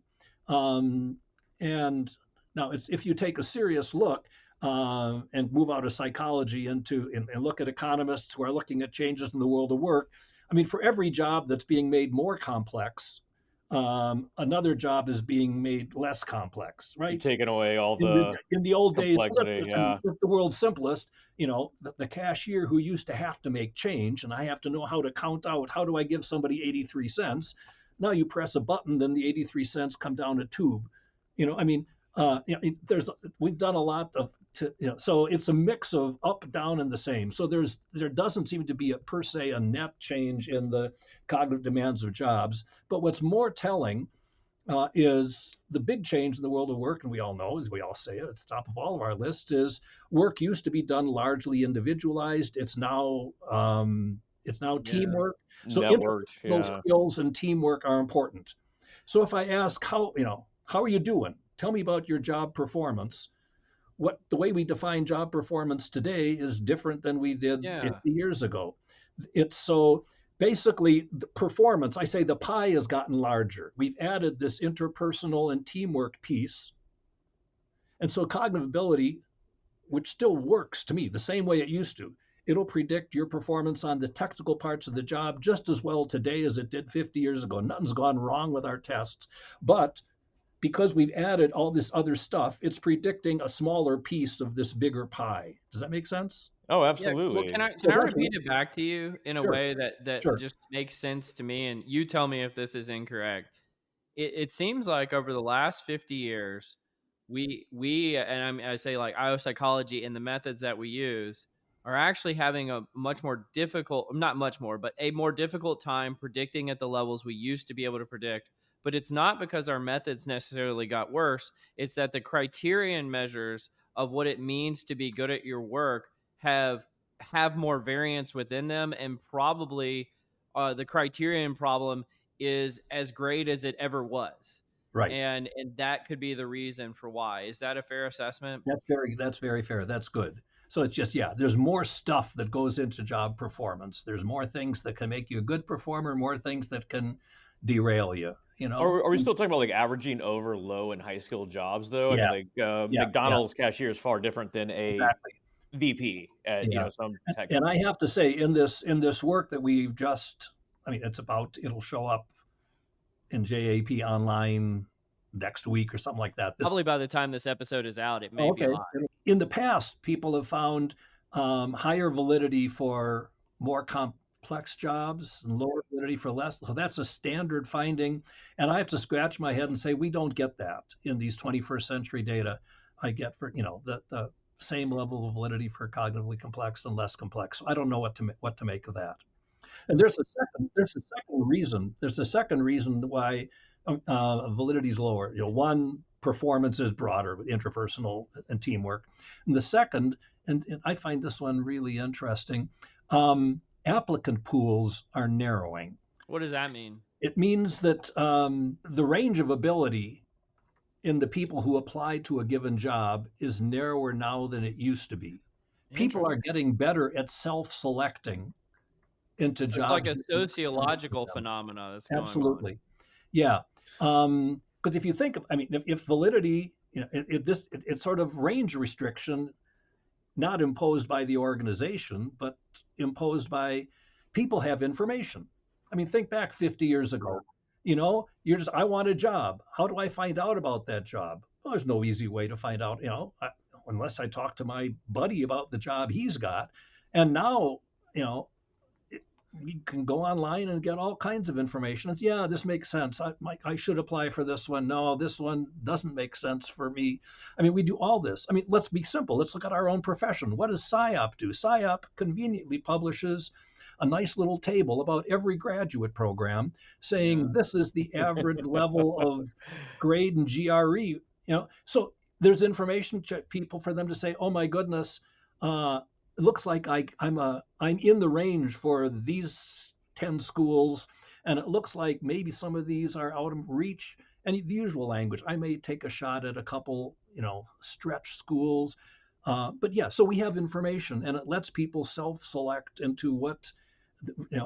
And now if you take a serious look and move out of psychology and look at economists who are looking at changes in the world of work, I mean, for every job that's being made more complex, another job is being made less complex, right? You're taking away all in the old days, yeah. the world's simplest, the cashier who used to have to make change, and I have to know how to count out, how do I give somebody 83 cents? Now you press a button, then the 83 cents come down a tube. We've done a lot of, so it's a mix of up, down, and the same. So there doesn't seem to be per se a net change in the cognitive demands of jobs. But what's more telling is the big change in the world of work, and we all know, as we all say it, it's top of all of our lists, is work used to be done largely individualized. It's now It's now Yeah. teamwork. So Networked, interpersonal yeah. skills and teamwork are important. So if I ask how are you doing? Tell me about your job performance. The way we define job performance today is different than we did Yeah. 50 years ago. It's so basically the performance, I say the pie has gotten larger. We've added this interpersonal and teamwork piece. And so cognitive ability, which still works to me the same way it used to, it'll predict your performance on the technical parts of the job just as well today as it did 50 years ago. Nothing's gone wrong with our tests. But because we've added all this other stuff, it's predicting a smaller piece of this bigger pie. Does that make sense? Oh, Yeah, well, can absolutely. I So can I that's repeat it back to you in a sure, way that sure. just makes sense to me, and you tell me if this is incorrect. It seems like over the last 50 years, I say like IO psychology and the methods that we use are actually having a much more difficult, not much more, but a more difficult time predicting at the levels we used to be able to predict. But it's not because our methods necessarily got worse. It's that the criterion measures of what it means to be good at your work have more variance within them, and probably the criterion problem is as great as it ever was, Right. and that could be the reason for why. Is that a fair assessment? That's very fair. That's good. So it's just, yeah, there's more stuff that goes into job performance. There's more things that can make you a good performer, more things that can derail you, you know? Are we still talking about like averaging over low and high skill jobs though? I Yeah, mean, like yeah, yeah, McDonald's cashier is far different than a exactly. VP at Yeah. some tech And I company. have to say, in this work that we've just, I mean, it'll show up in JAP online next week or something like that. Probably by the time this episode is out, it may Oh, be okay. live. In the past, people have found higher validity for more complex jobs and lower validity for less. So that's a standard finding. And I have to scratch my head and say, we don't get that in these 21st century data. I get for, the same level of validity for cognitively complex and less complex. So I don't know what to make of that. And there's a second reason why validity is lower. One, performance is broader with interpersonal and teamwork. And the second, and I find this one really interesting, applicant pools are narrowing. What does that mean? It means that the range of ability in the people who apply to a given job is narrower now than it used to be. People are Interesting. getting better at self-selecting into So it's like jobs a that make sense for sociological them. phenomena that's going on. Absolutely. Yeah. Because if you think of, I mean, if validity, it's sort of range restriction, not imposed by the organization, but imposed by people have information. I mean, think back 50 years ago. I want a job. How do I find out about that job? Well, there's no easy way to find out, unless I talk to my buddy about the job he's got. And now, you know, you can go online and get all kinds of information. It's, yeah, this makes sense. I should apply for this one. No, this one doesn't make sense for me. I mean, we do all this. I mean, let's be simple. Let's look at our own profession. What does PSYOP do? PSYOP conveniently publishes a nice little table about every graduate program saying Yeah. this is the average level of grade and GRE. So there's information to people for them to say, oh my goodness, it looks like I'm in the range for these 10 schools, and it looks like maybe some of these are out of reach. And the usual language, I may take a shot at a couple, stretch schools. But yeah, so we have information, and it lets people self-select into what,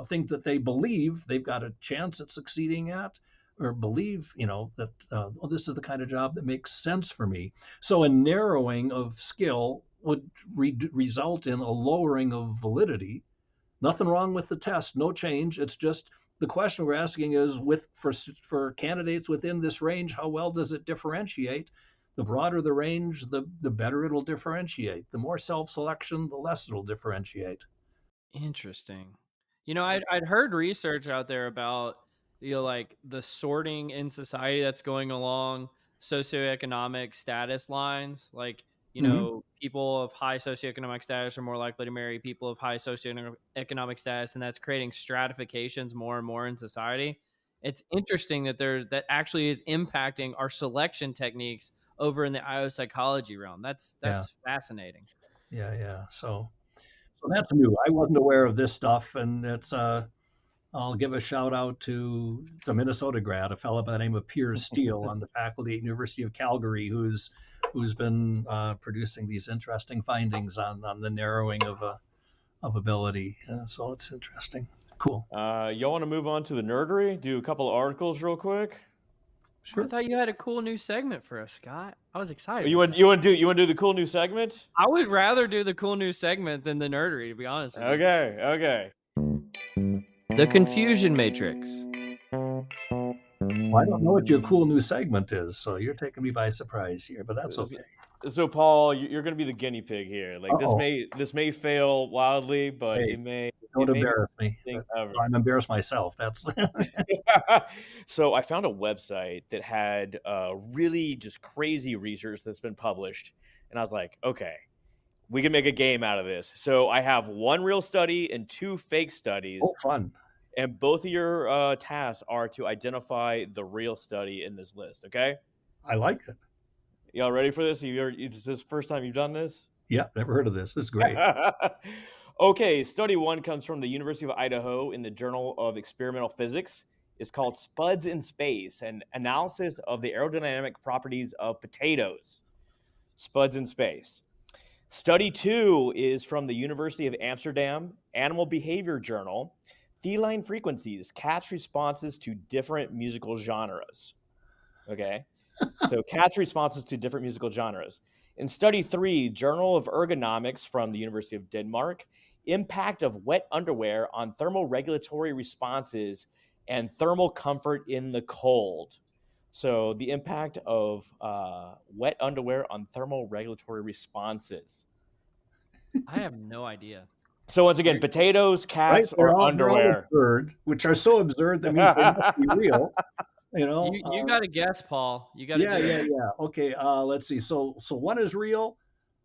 things that they believe they've got a chance at succeeding at, or believe, that this is the kind of job that makes sense for me. So a narrowing of skill would result in a lowering of validity. Nothing wrong with the test, no change. It's just the question we're asking is, for candidates within this range, how well does it differentiate? The broader the range, the better it'll differentiate. The more self-selection, the less it'll differentiate. Interesting. I'd heard research out there about like the sorting in society that's going along socioeconomic status lines. Like, Hmm. people of high socioeconomic status are more likely to marry people of high socioeconomic status, and that's creating stratifications more and more in society. It's interesting that actually is impacting our selection techniques over in the IO psychology realm. That's Yeah, fascinating. yeah, yeah. So So that's new. I wasn't aware of this stuff, and it's I'll give a shout out to the Minnesota grad, a fellow by the name of Piers Steele on the faculty at University of Calgary, who's been producing these interesting findings on the narrowing of ability. So it's interesting. Cool. Y'all want to move on to the nerdery? Do a couple of articles real quick. Sure. I thought you had a cool new segment for us, Scott. I was excited. You want to do the cool new segment? I would rather do the cool new segment than the nerdery, to be honest with you. Okay. The Confusion Matrix. Well, I don't know what your cool new segment is, so you're taking me by surprise here, but that's okay. So, Paul, you're going to be the guinea pig here. Like this may fail wildly, but Hey, it may. Don't embarrass me. Ever. I'm embarrassed myself. That's So I found a website that had really just crazy research that's been published, and I was like, okay, we can make a game out of this. So I have one real study and two fake studies. Oh, fun. And both of your tasks are to identify the real study in this list, okay? I like it. Y'all ready for this? Is this the first time you've done this? Yeah, never heard of this. This is great. Okay, study one comes from the University of Idaho in the Journal of Experimental Physics. It's called Spuds in Space, an analysis of the aerodynamic properties of potatoes. Spuds in Space. Study two is from the University of Amsterdam Animal Behavior Journal, Feline Frequencies, Cats' Responses to Different Musical Genres. Okay, so cats' responses to different musical genres. In study three, Journal of Ergonomics from the University of Denmark, Impact of Wet Underwear on Thermoregulatory Responses and Thermal Comfort in the Cold. So the impact of wet underwear on thermoregulatory responses. I have no idea. So once again, potatoes, cats, Right? or underwear. They're all absurd, which are so absurd that means they must be real. You know, you got to guess, Paul. You got to. Yeah. Okay. Let's see. So one is real.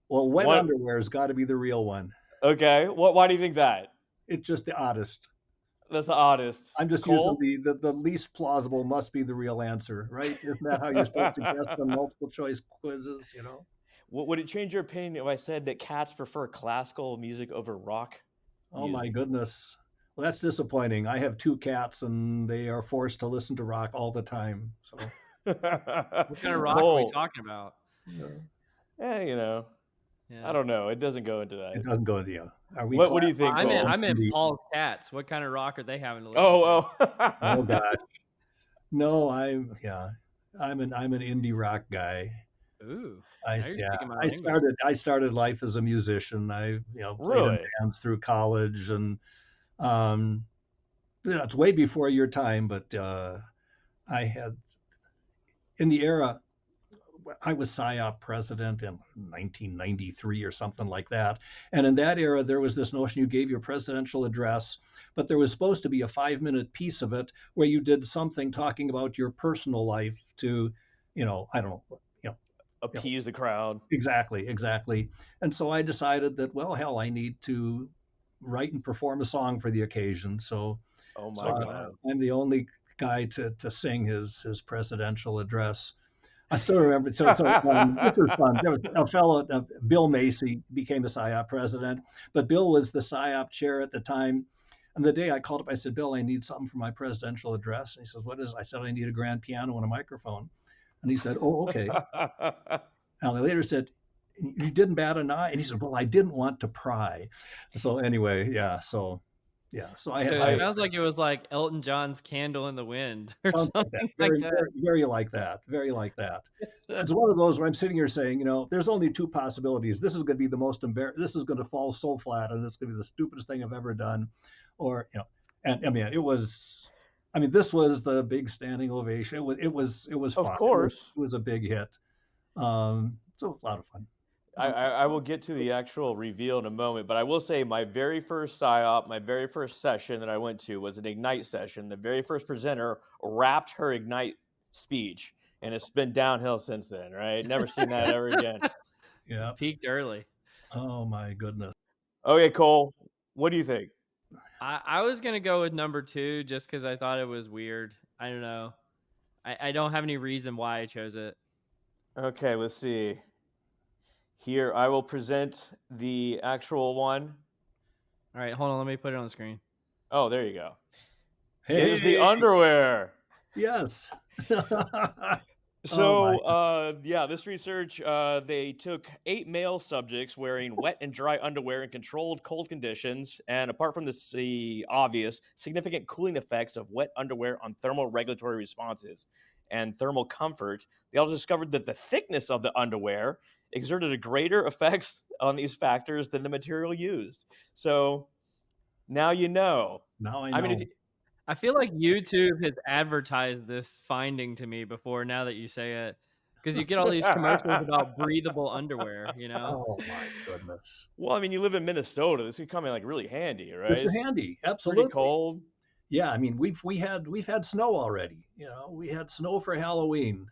Well, wet underwear has got to be the real one. Okay. Why do you think that? It's just the oddest. That's the oddest. I'm just using the least plausible must be the real answer, right? Isn't that how you're supposed to guess on multiple choice quizzes? You know. Would it change your opinion if I said that cats prefer classical music over rock? Oh my goodness. Well, that's disappointing. I have two cats, and they are forced to listen to rock all the time. So, what kind of rock are we talking about? You know, I don't know. It doesn't go into that. It doesn't go into you. What do you think? I'm in Paul's cats. What kind of rock are they having to listen to? Oh gosh. No, I'm an indie rock guy. Ooh. I started life as a musician. I played in bands through college, and it's way before your time, but I had in the era I was PSYOP president in 1993 or something like that. And in that era, there was this notion you gave your presidential address, but there was supposed to be a 5-minute piece of it where you did something talking about your personal life to, I don't know, appease the crowd. Exactly. And so I decided that, well, hell, I need to write and perform a song for the occasion. So, God. I'm the only guy to sing his presidential address. I still remember. So this was fun. There was a fellow, Bill Macy, became the PSYOP president, but Bill was the PSYOP chair at the time. And the day I called up, I said, Bill, I need something for my presidential address. And he says, what is it? I said, I need a grand piano and a microphone. And he said, oh, okay. And I later said, you didn't bat an eye? And he said, well, I didn't want to pry. So anyway, So it sounds like it was like Elton John's Candle in the Wind or something like that. Very like that. Very like that. It's one of those where I'm sitting here saying, there's only two possibilities. This is going to be the most this is going to fall so flat, and it's going to be the stupidest thing I've ever done. Or, and I mean, this was the big standing ovation. It was fun. Of course. It was a big hit. So a lot of fun. I will get to the actual reveal in a moment, but I will say my very first PSYOP, my very first session that I went to was an Ignite session. The very first presenter rapped her Ignite speech, and it's been downhill since then, right? Never seen that ever again. Yeah. Peaked early. Oh, my goodness. Okay, Cole, what do you think? I was going to go with number 2 just because I thought it was weird. I don't know. I don't have any reason why I chose it. Okay, let's see. Here, I will present the actual one. All right, hold on. Let me put it on the screen. Oh, there you go. Hey, Is the underwear. yes. Oh my. So, yeah, this research, they took 8 male subjects wearing wet and dry underwear in controlled cold conditions. And apart from the obvious significant cooling effects of wet underwear on thermal regulatory responses and thermal comfort, they also discovered that the thickness of the underwear exerted a greater effects on these factors than the material used. So now you know. Now I I mean, if know. I feel like YouTube has advertised this finding to me before. Now that you say it, because you get all these commercials about breathable underwear. You know. Oh my goodness. well, I mean, you live in Minnesota. This could come in like really handy, right? This is It's handy. pretty Absolutely. cold. Yeah, I mean, we've had snow already. You know, we had snow for Halloween.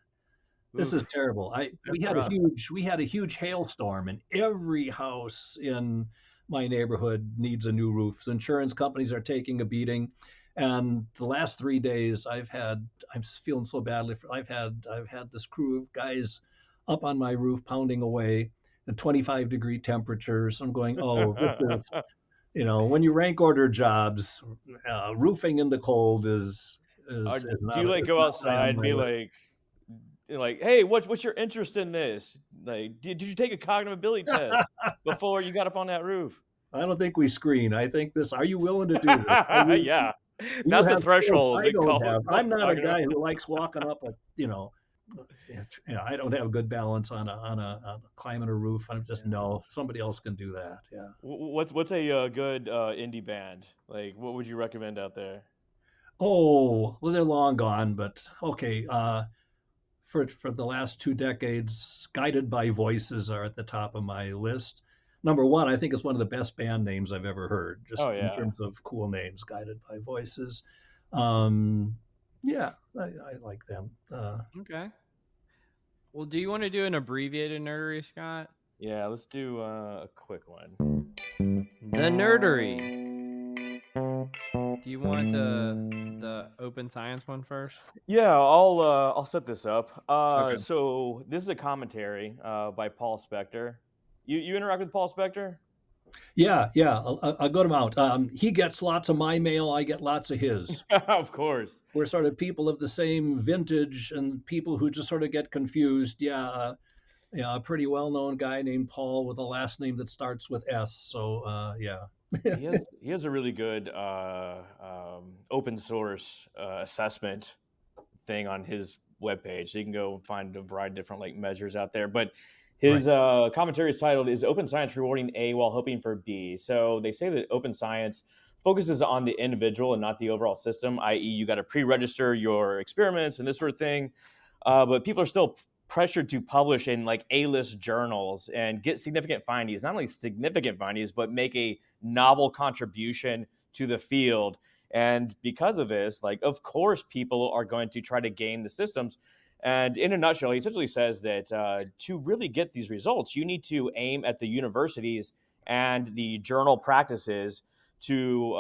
This is Oof, terrible. We that's had a rough. huge hailstorm, and every house in my neighborhood needs a new roof. So insurance companies are taking a beating, and the last 3 days I'm feeling so badly. I've had this crew of guys up on my roof pounding away at 25-degree temperatures. I'm going, oh, this is, when you rank order jobs, roofing in the cold is Do not you like go not high outside on and my be list. like, hey, what's your interest in this? Like, did you take a cognitive ability test before you got up on that roof? I don't think we screen. I think this. Are you willing to do this? Yeah, Do you that's the have skills threshold. I They don't call have? call I'm not a cognitive. guy who likes walking up I don't have good balance on climbing a roof. I'm just Yeah. no. Somebody else can do that. Yeah. What's a good indie band? Like, what would you recommend out there? Oh, well, they're long gone, but okay. For the last 2 decades, Guided by Voices are at the top of my list. Number one, I think it's one of the best band names I've ever heard, just Oh in yeah. terms of cool names. Guided by Voices. Um, yeah, I like them. Okay. Well, do you want to do an abbreviated nerdery, Scott? Yeah, let's do a quick one. The nerdery. Do you want the open science one first? Yeah, I'll set this up. Okay. So this is a commentary by Paul Spector. You interact with Paul Spector? Yeah, a good amount. He gets lots of my mail. I get lots of his. Of course. We're sort of people of the same vintage and people who just sort of get confused. Yeah, a pretty well-known guy named Paul with a last name that starts with S. So yeah. He has a really good open source assessment thing on his webpage. So you can go find a variety of different like measures out there. But Right. his commentary is titled "Is Open Science Rewarding A While Hoping for B?" So they say that open science focuses on the individual and not the overall system, i.e., you got to pre-register your experiments and this sort of thing. But people are still pressured to publish in like A-list journals and get significant findings, not only significant findings, but make a novel contribution to the field. And because of this, like, of course, people are going to try to game the systems. And in a nutshell, he essentially says that to really get these results, you need to aim at the universities and the journal practices to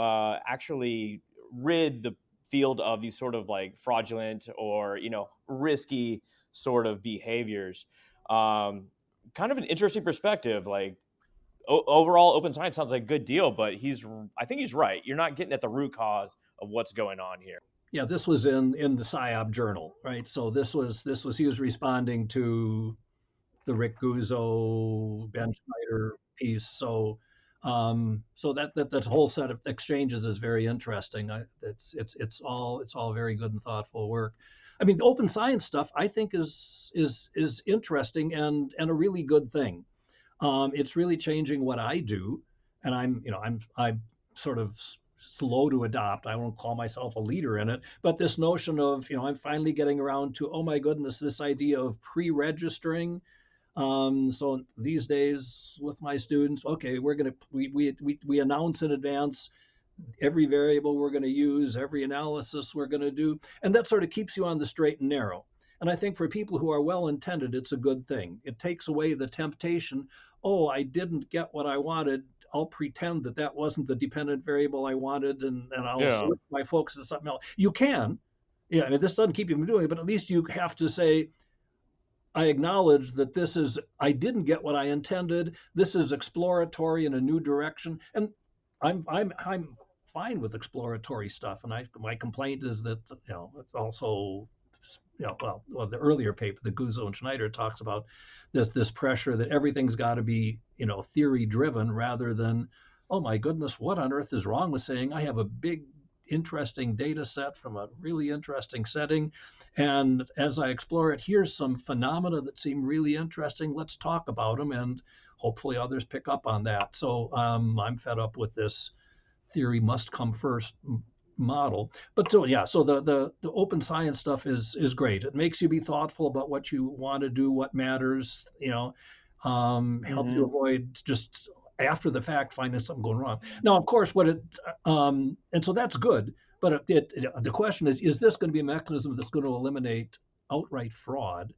actually rid the field of these sort of like fraudulent or risky sort of behaviors. Kind of an interesting perspective. Like overall, open science sounds like a good deal, but I think he's right. You're not getting at the root cause of what's going on here. Yeah, this was in the PSYOP journal, right? So this was he was responding to the Rick Guzzo, Ben Schneider piece. So that whole set of exchanges is very interesting. It's all very good and thoughtful work. I mean, the open science stuff I think is interesting and a really good thing. It's really changing what I do, and I'm sort of slow to adopt. I won't call myself a leader in it, but this notion of I'm finally getting around to, oh my goodness, this idea of pre-registering. So these days with my students, okay, we announce in advance every variable we're going to use, every analysis we're going to do, and that sort of keeps you on the straight and narrow. And I think for people who are well intended, it's a good thing. It takes away the temptation. Oh, I didn't get what I wanted. I'll pretend that wasn't the dependent variable I wanted, and I'll Yeah. switch my focus to something else. You can, yeah. I mean, this doesn't keep you from doing it, but at least you have to say, I acknowledge that I didn't get what I intended. This is exploratory in a new direction. And I'm fine with exploratory stuff, and my complaint is that it's also well the earlier paper, the Guzzo and Schneider talks about this pressure that everything's got to be theory driven rather than, oh my goodness, what on earth is wrong with saying I have a big interesting data set from a really interesting setting, and as I explore it, here's some phenomena that seem really interesting. Let's talk about them, and hopefully others pick up on that. So I'm fed up with this theory must come first model. But so yeah, so the open science stuff is great. It makes you be thoughtful about what you want to do, what matters. Helps you avoid just after the fact finding something going wrong. Now, of course, and so that's good. But the question is this going to be a mechanism that's going to eliminate outright fraud?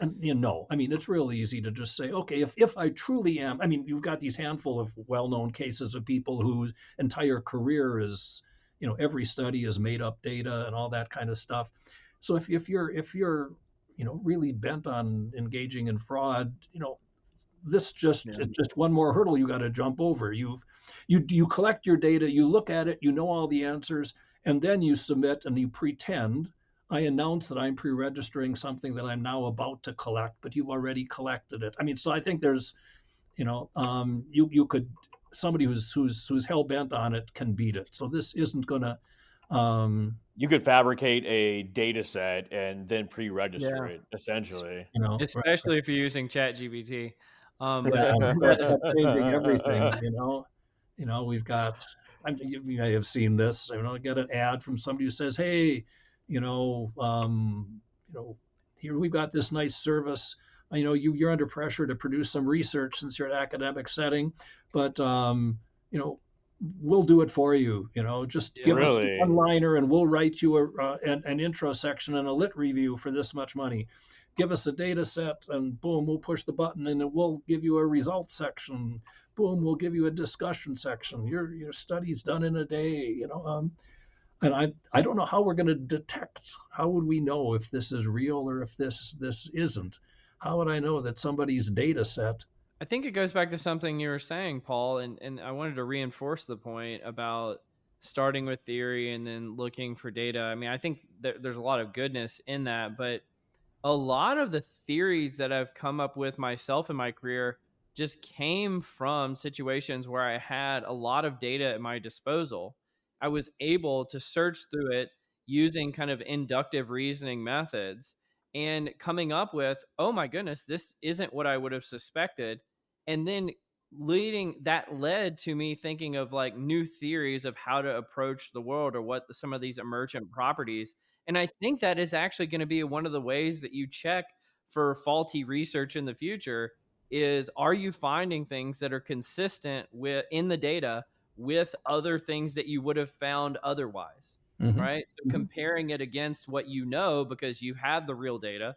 And no, I mean, it's real easy to just say, okay, if I truly am, I mean, you've got these handful of well-known cases of people whose entire career is, every study is made up data and all that kind of stuff. So if you're really bent on engaging in fraud, this it's just one more hurdle you got to jump over. You collect your data, you look at it, you know all the answers, and then you submit and you pretend. I announce that I'm pre-registering something that I'm now about to collect, but you've already collected it. I mean, so I think there's, you could somebody who's hell bent on it can beat it. So this isn't going to. You could fabricate a data set and then pre-register it, essentially. Especially if you're using ChatGPT. That's changing everything. We've got. You may have seen this. I get an ad from somebody who says, "Hey, here we've got this nice service. I know you're under pressure to produce some research since you're an academic setting, but we'll do it for you. Just give us a one-liner and we'll write you an intro section and a lit review for this much money. Give us a data set and boom, we'll push the button and then we'll give you a results section. Boom, we'll give you a discussion section. Your study's done in a day. And I don't know how we're going to detect. How would we know if this is real or if this isn't? How would I know that somebody's data set? I think it goes back to something you were saying, Paul, and I wanted to reinforce the point about starting with theory and then looking for data. I mean, I think there's a lot of goodness in that, but a lot of the theories that I've come up with myself in my career just came from situations where I had a lot of data at my disposal. I was able to search through it using kind of inductive reasoning methods and coming up with, oh my goodness, this isn't what I would have suspected. And then led to me thinking of like new theories of how to approach the world or what some of these emergent properties. And I think that is actually going to be one of the ways that you check for faulty research in the future is, are you finding things that are consistent with in the data with other things that you would have found otherwise, right? So comparing it against what because you have the real data,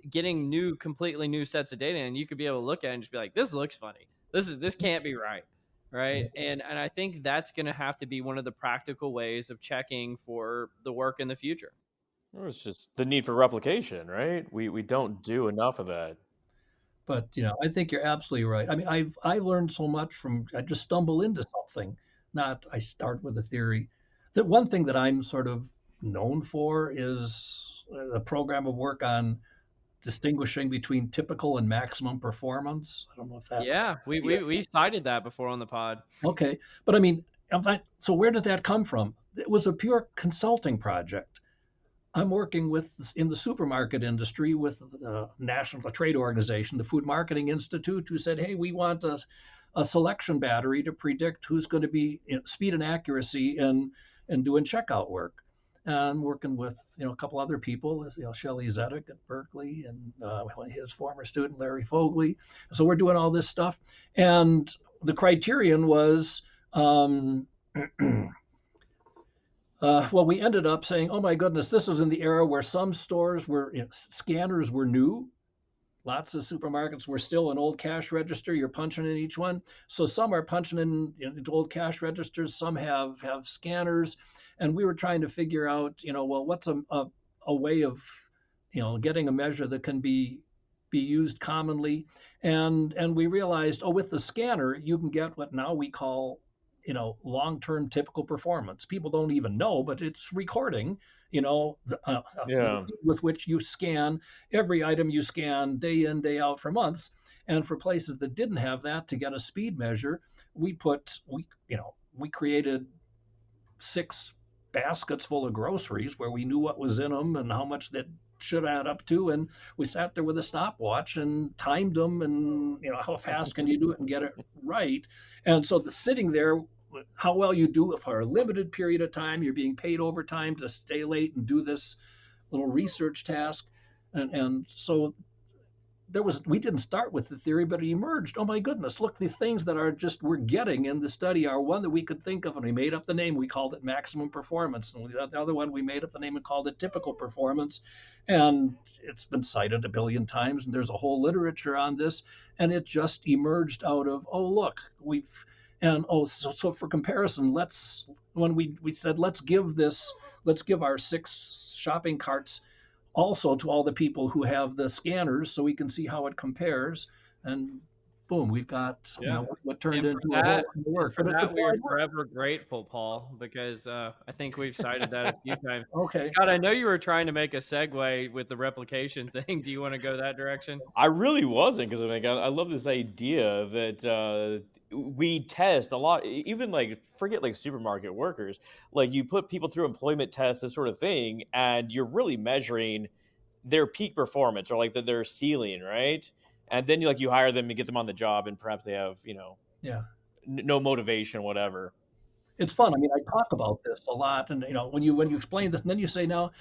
getting completely new sets of data, and you could be able to look at it and just be like, this looks funny. This can't be right. Right. And I think that's going to have to be one of the practical ways of checking for the work in the future. Or it's just the need for replication, right? We don't do enough of that. But I think you're absolutely right. I mean, I learned so much from I just stumble into something, not I start with a theory. The one thing that I'm sort of known for is a program of work on distinguishing between typical and maximum performance. I don't know if that. Yeah, we cited that before on the pod. Okay, but I mean, so where does that come from? It was a pure consulting project. I'm working in the supermarket industry with the national trade organization, the Food Marketing Institute, who said, "Hey, we want a selection battery to predict who's going to be speed and accuracy and doing checkout work." And I'm working with a couple other people, Shelley Zedek at Berkeley and his former student Larry Fogley. So we're doing all this stuff, and the criterion was. Well, we ended up saying, "Oh my goodness, this was in the era where some stores were scanners were new. Lots of supermarkets were still an old cash register. You're punching in each one. So some are punching into old cash registers. Some have scanners, and we were trying to figure out, well, what's a way of, getting a measure that can be used commonly, and we realized, with the scanner you can get what now we call long-term typical performance. People don't even know, but it's recording, the Yeah. speed with which you scan every item you scan day in, day out for months. And for places that didn't have that, to get a speed measure, we created 6 baskets full of groceries where we knew what was in them and how much that should add up to. And we sat there with a stopwatch and timed them, and how fast can you do it and get it right. And so sitting there, how well you do for a limited period of time, you're being paid overtime to stay late and do this little research task. And so we didn't start with the theory, but it emerged. Oh my goodness, look, the things that we're getting in the study are one that we could think of, and we made up the name. We called it maximum performance, and the other one we made up the name and called it typical performance. And it's been cited a billion times, and there's a whole literature on this. And it just emerged out of, oh look, so for comparison, when we said let's give our 6 shopping carts also to all the people who have the scanners, so we can see how it compares. And boom, we've got what turned into a whole lot of work. For that, we are forever grateful, Paul, because I think we've cited that a few times. Okay, Scott, I know you were trying to make a segue with the replication thing. Do you want to go that direction? I really wasn't, because I love this idea that we test a lot, even like forget like supermarket workers. Like you put people through employment tests, this sort of thing, and you're really measuring their peak performance or like their ceiling, right? And then you hire them and get them on the job, and perhaps they have yeah, no motivation, whatever. it's fun. I mean, I talk about this a lot, and when you explain this, and then you say now,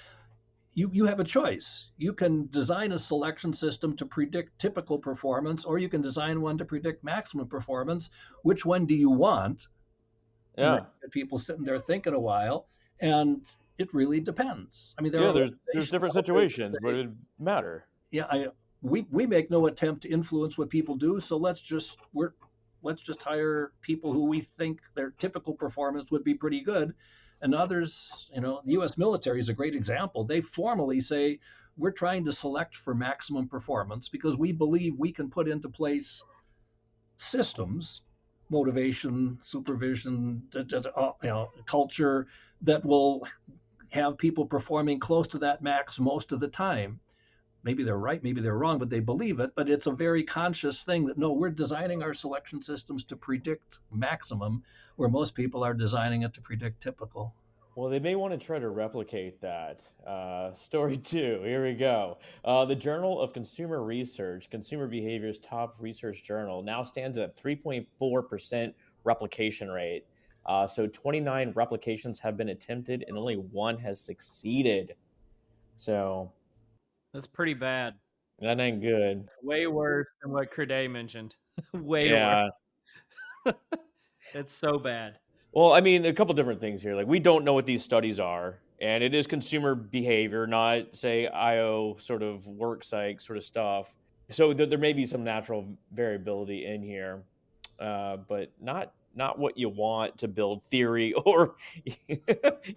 you have a choice. You can design a selection system to predict typical performance, or you can design one to predict maximum performance. Which one do you want? Yeah. And people sitting there thinking a while, and it really depends. I mean, there's different situations where it would matter. Yeah, we make no attempt to influence what people do, so let's just hire people who we think their typical performance would be pretty good. And others, the U.S. military is a great example. They formally say, we're trying to select for maximum performance because we believe we can put into place systems, motivation, supervision, culture, that will have people performing close to that max most of the time. Maybe they're right, maybe they're wrong, but they believe it. But it's a very conscious thing that, no, we're designing our selection systems to predict maximum, where most people are designing it to predict typical. Well, they may want to try to replicate that. Story 2, here we go. The Journal of Consumer Research, Consumer Behavior's top research journal, now stands at 3.4% replication rate. So 29 replications have been attempted and only 1 has succeeded. So that's pretty bad. That ain't good. Way worse than what Crede mentioned. Way worse. It's so bad. Well, I mean, a couple different things here. Like, we don't know what these studies are, and it is consumer behavior, not, say, IO sort of work psych sort of stuff. So there may be some natural variability in here, but not what you want to build theory or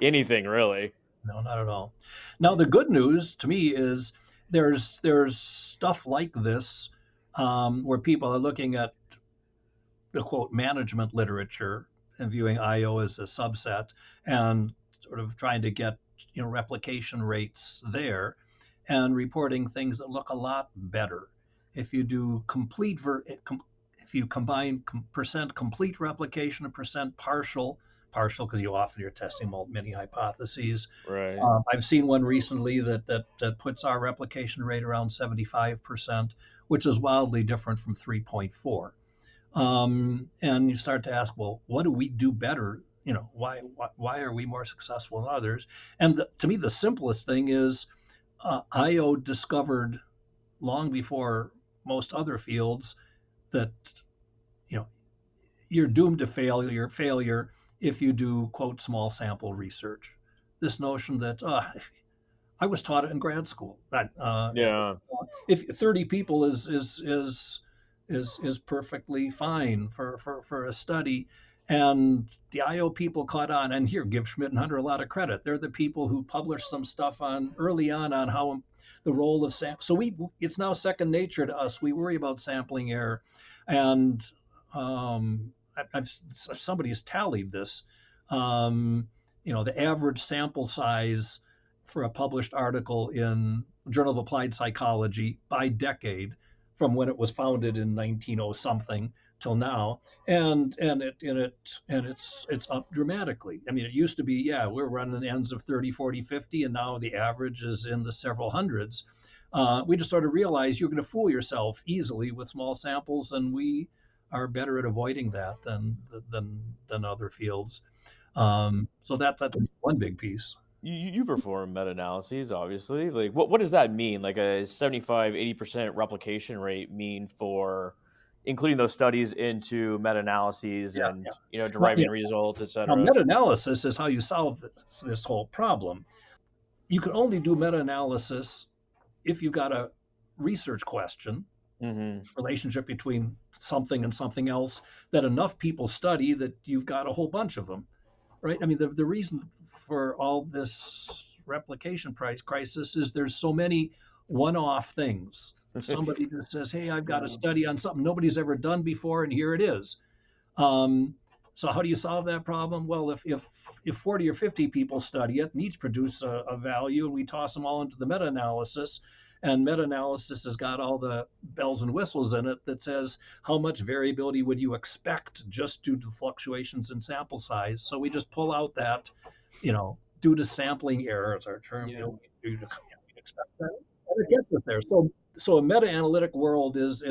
anything, really. No, not at all. Now, the good news to me is there's stuff like this where people are looking at the quote management literature and viewing IO as a subset and sort of trying to get replication rates there and reporting things that look a lot better. If you do if you combine percent complete replication and percent partial because you're testing many hypotheses. Right. I've seen one recently that puts our replication rate around 75%, which is wildly different from 3.4. And you start to ask, well, what do we do better? Why are we more successful than others? And to me, the simplest thing is IO discovered long before most other fields that you're doomed to failure if you do quote small sample research. This notion that I was taught it in grad school. If 30 people is perfectly fine for a study. And the IO people caught on, and here, give Schmidt and Hunter a lot of credit. They're the people who published some stuff early on how the role of so it's now second nature to us. We worry about sampling error, and somebody's tallied this. Um, the average sample size for a published article in Journal of Applied Psychology by decade, from when it was founded in 1900 something till now, and it's up dramatically. I mean, it used to be, yeah, we're running the ends of 30, 40, 50, and now the average is in the several hundreds. We just sort of realized you're going to fool yourself easily with small samples, and we are better at avoiding that than other fields. So that's one big piece. You perform meta-analyses, obviously. Like, what does that mean? Like a 75-80% replication rate mean for including those studies into meta-analyses Yeah, and, yeah. Well, deriving yeah. results, et Now, cetera? meta-analysis is how you solve this whole problem. You can only do meta-analysis if you've got a research question, Mm-hmm. relationship between something and something else, that enough people study that you've got a whole bunch of them, right? I mean, the reason for all this replication price crisis is there's so many one-off things. Somebody just says, "Hey, I've got a study on something nobody's ever done before, and here it is." Um, so how do you solve that problem? Well, if 40 or 50 people study it and each produce a value, and we toss them all into the meta-analysis, and meta-analysis has got all the bells and whistles in it that says how much variability would you expect just due to fluctuations in sample size. So we just pull out that, due to sampling error is our term. Yeah. We expect that, and it gets us there. So a meta-analytic world is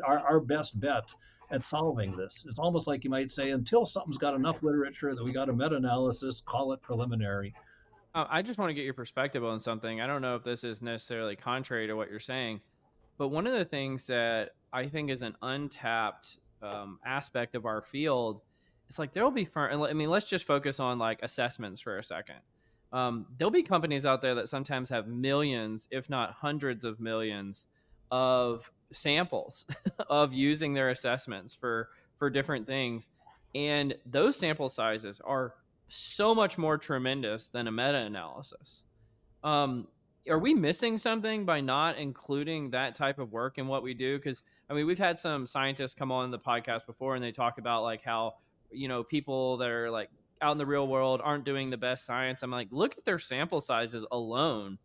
our best bet at solving this. It's almost like you might say, until something's got enough literature that we got a meta-analysis, call it preliminary. I just want to get your perspective on something. I don't know if this is necessarily contrary to what you're saying, but one of the things that I think is an untapped aspect of our field is like there'll be I mean, let's just focus on like assessments for a second. There'll be companies out there that sometimes have millions, if not hundreds of millions, of samples of using their assessments for different things, and those sample sizes are so much more tremendous than a meta-analysis. Um, are we missing something by not including that type of work in what we do? Because I mean, we've had some scientists come on the podcast before, and they talk about like how people that are like out in the real world aren't doing the best science. I'm like, look at their sample sizes alone.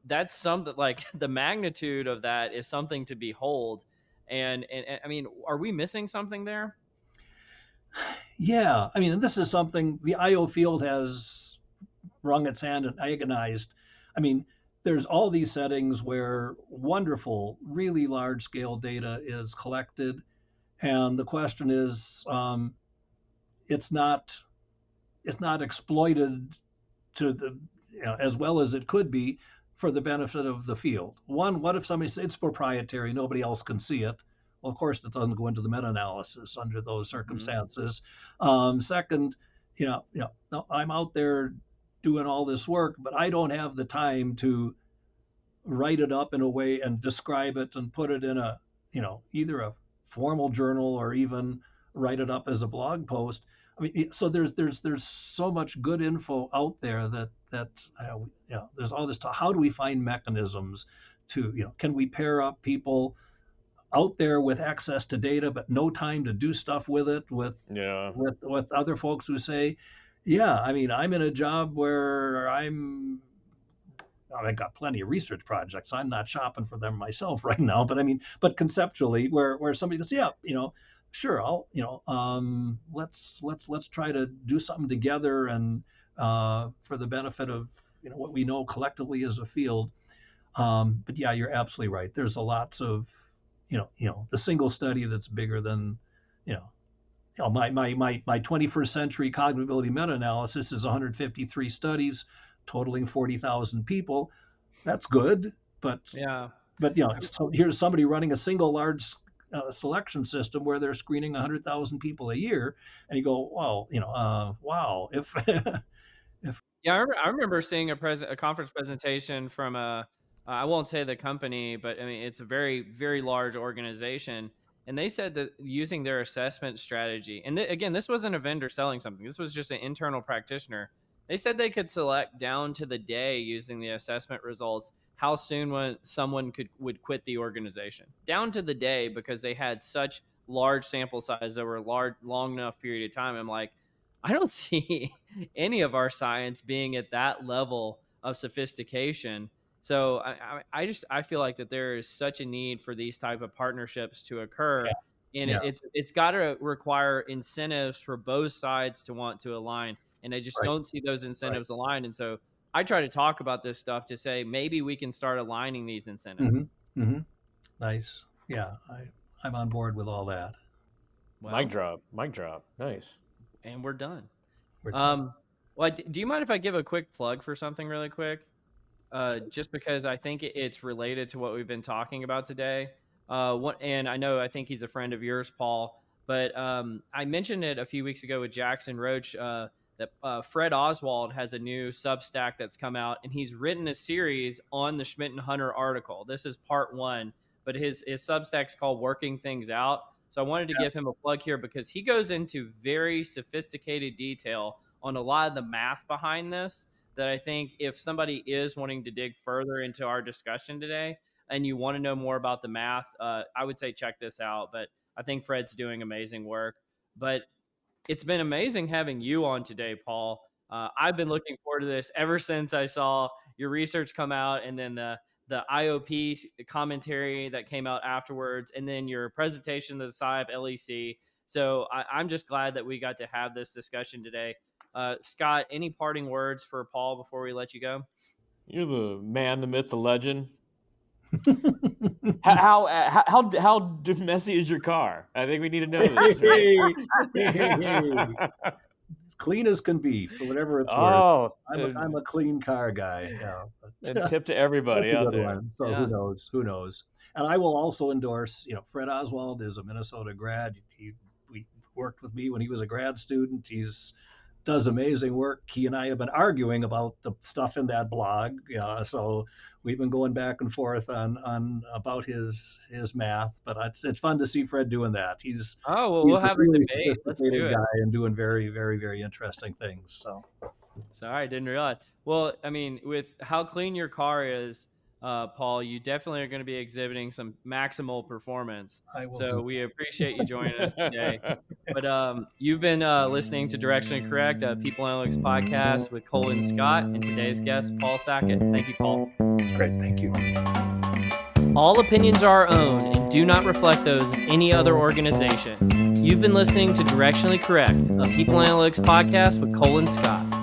That's something like the magnitude of that is something to behold. And I mean, are we missing something there? Yeah, I mean, and this is something the IO field has wrung its hand and agonized. I mean, there's all these settings where wonderful, really large scale data is collected. And the question is, it's not exploited to the as well as it could be for the benefit of the field. One, what if somebody says it's proprietary, nobody else can see it? Well, of course, it doesn't go into the meta-analysis under those circumstances. Second, I'm out there doing all this work, but I don't have the time to write it up in a way and describe it and put it in a, either a formal journal or even write it up as a blog post. I mean, so there's so much good info out there that there's all this. How do we find mechanisms to, can we pair up people out there with access to data but no time to do stuff with it Yeah. with other folks who say, yeah, I mean, I'm in a job where I've got plenty of research projects. I'm not shopping for them myself right now, but I mean, but conceptually, where somebody says, yeah, sure, I'll, let's try to do something together and for the benefit of what we know collectively as a field. But yeah, you're absolutely right. There's a lots of, the single study that's bigger than, my 21st century cognitivity meta-analysis is 153 studies totaling 40,000 people. That's good, but Yeah. so here's somebody running a single large selection system where they're screening 100,000 people a year, and you go, well, wow, if Yeah, I remember seeing a conference presentation from I won't say the company, but I mean it's a very very large organization, and they said that using their assessment strategy, and again, this wasn't a vendor selling something. This was just an internal practitioner. They said they could select down to the day using the assessment results how soon when someone would quit the organization, down to the day, because they had such large sample size over a long enough period of time, I'm like, I don't see any of our science being at that level of sophistication. So I feel like that there is such a need for these type of partnerships to occur, and Yeah. it's got to require incentives for both sides to want to align, and I just Right. don't see those Right. incentives aligned. And so I try to talk about this stuff to say maybe we can start aligning these incentives. Mm-hmm. Mm-hmm. Nice. Yeah. I'm on board with all that. Mic Well, drop. Nice. and we're done. We're done. Well, do you mind if I give a quick plug for something really quick? Just because I think it's related to what we've been talking about today. And I think he's a friend of yours, Paul. But I mentioned it a few weeks ago with Jackson Roach that Fred Oswald has a new Substack that's come out, and he's written a series on the Schmidt and Hunter article. This is part 1, but his Substack's called Working Things Out. So I wanted to give him a plug here because he goes into very sophisticated detail on a lot of the math behind this, that I think if somebody is wanting to dig further into our discussion today and you want to know more about the math, I would say check this out. But I think Fred's doing amazing work. But it's been amazing having you on today, Paul. I've been looking forward to this ever since I saw your research come out, and then the IOP commentary that came out afterwards, and then your presentation to the SciAp LEC. So I'm just glad that we got to have this discussion today. Scott, any parting words for Paul before we let you go? You're the man, the myth, the legend. How messy is your car? I think we need to know this. Hey. As clean as can be, for whatever it's worth. I'm a clean car guy. Yeah. And tip to everybody out there. One. So yeah. Who knows? And I will also endorse, Fred Oswald is a Minnesota grad. He worked with me when he was a grad student. Does amazing work. He and I have been arguing about the stuff in that blog. So we've been going back and forth on about his math, but it's fun to see Fred doing that. We'll have a debate. Let's do it. Guy and doing very, very, very interesting things. So sorry, I didn't realize. Well, I mean, with how clean your car is, Paul, you definitely are going to be exhibiting some maximal performance. So we appreciate you joining us today. But you've been listening to Directionally Correct, People Analytics podcast with Colin Scott, and today's guest, Paul Sackett. Thank you, Paul. Great. Thank you. All opinions are our own and do not reflect those of any other organization. You've been listening to Directionally Correct, a People Analytics podcast with Colin Scott.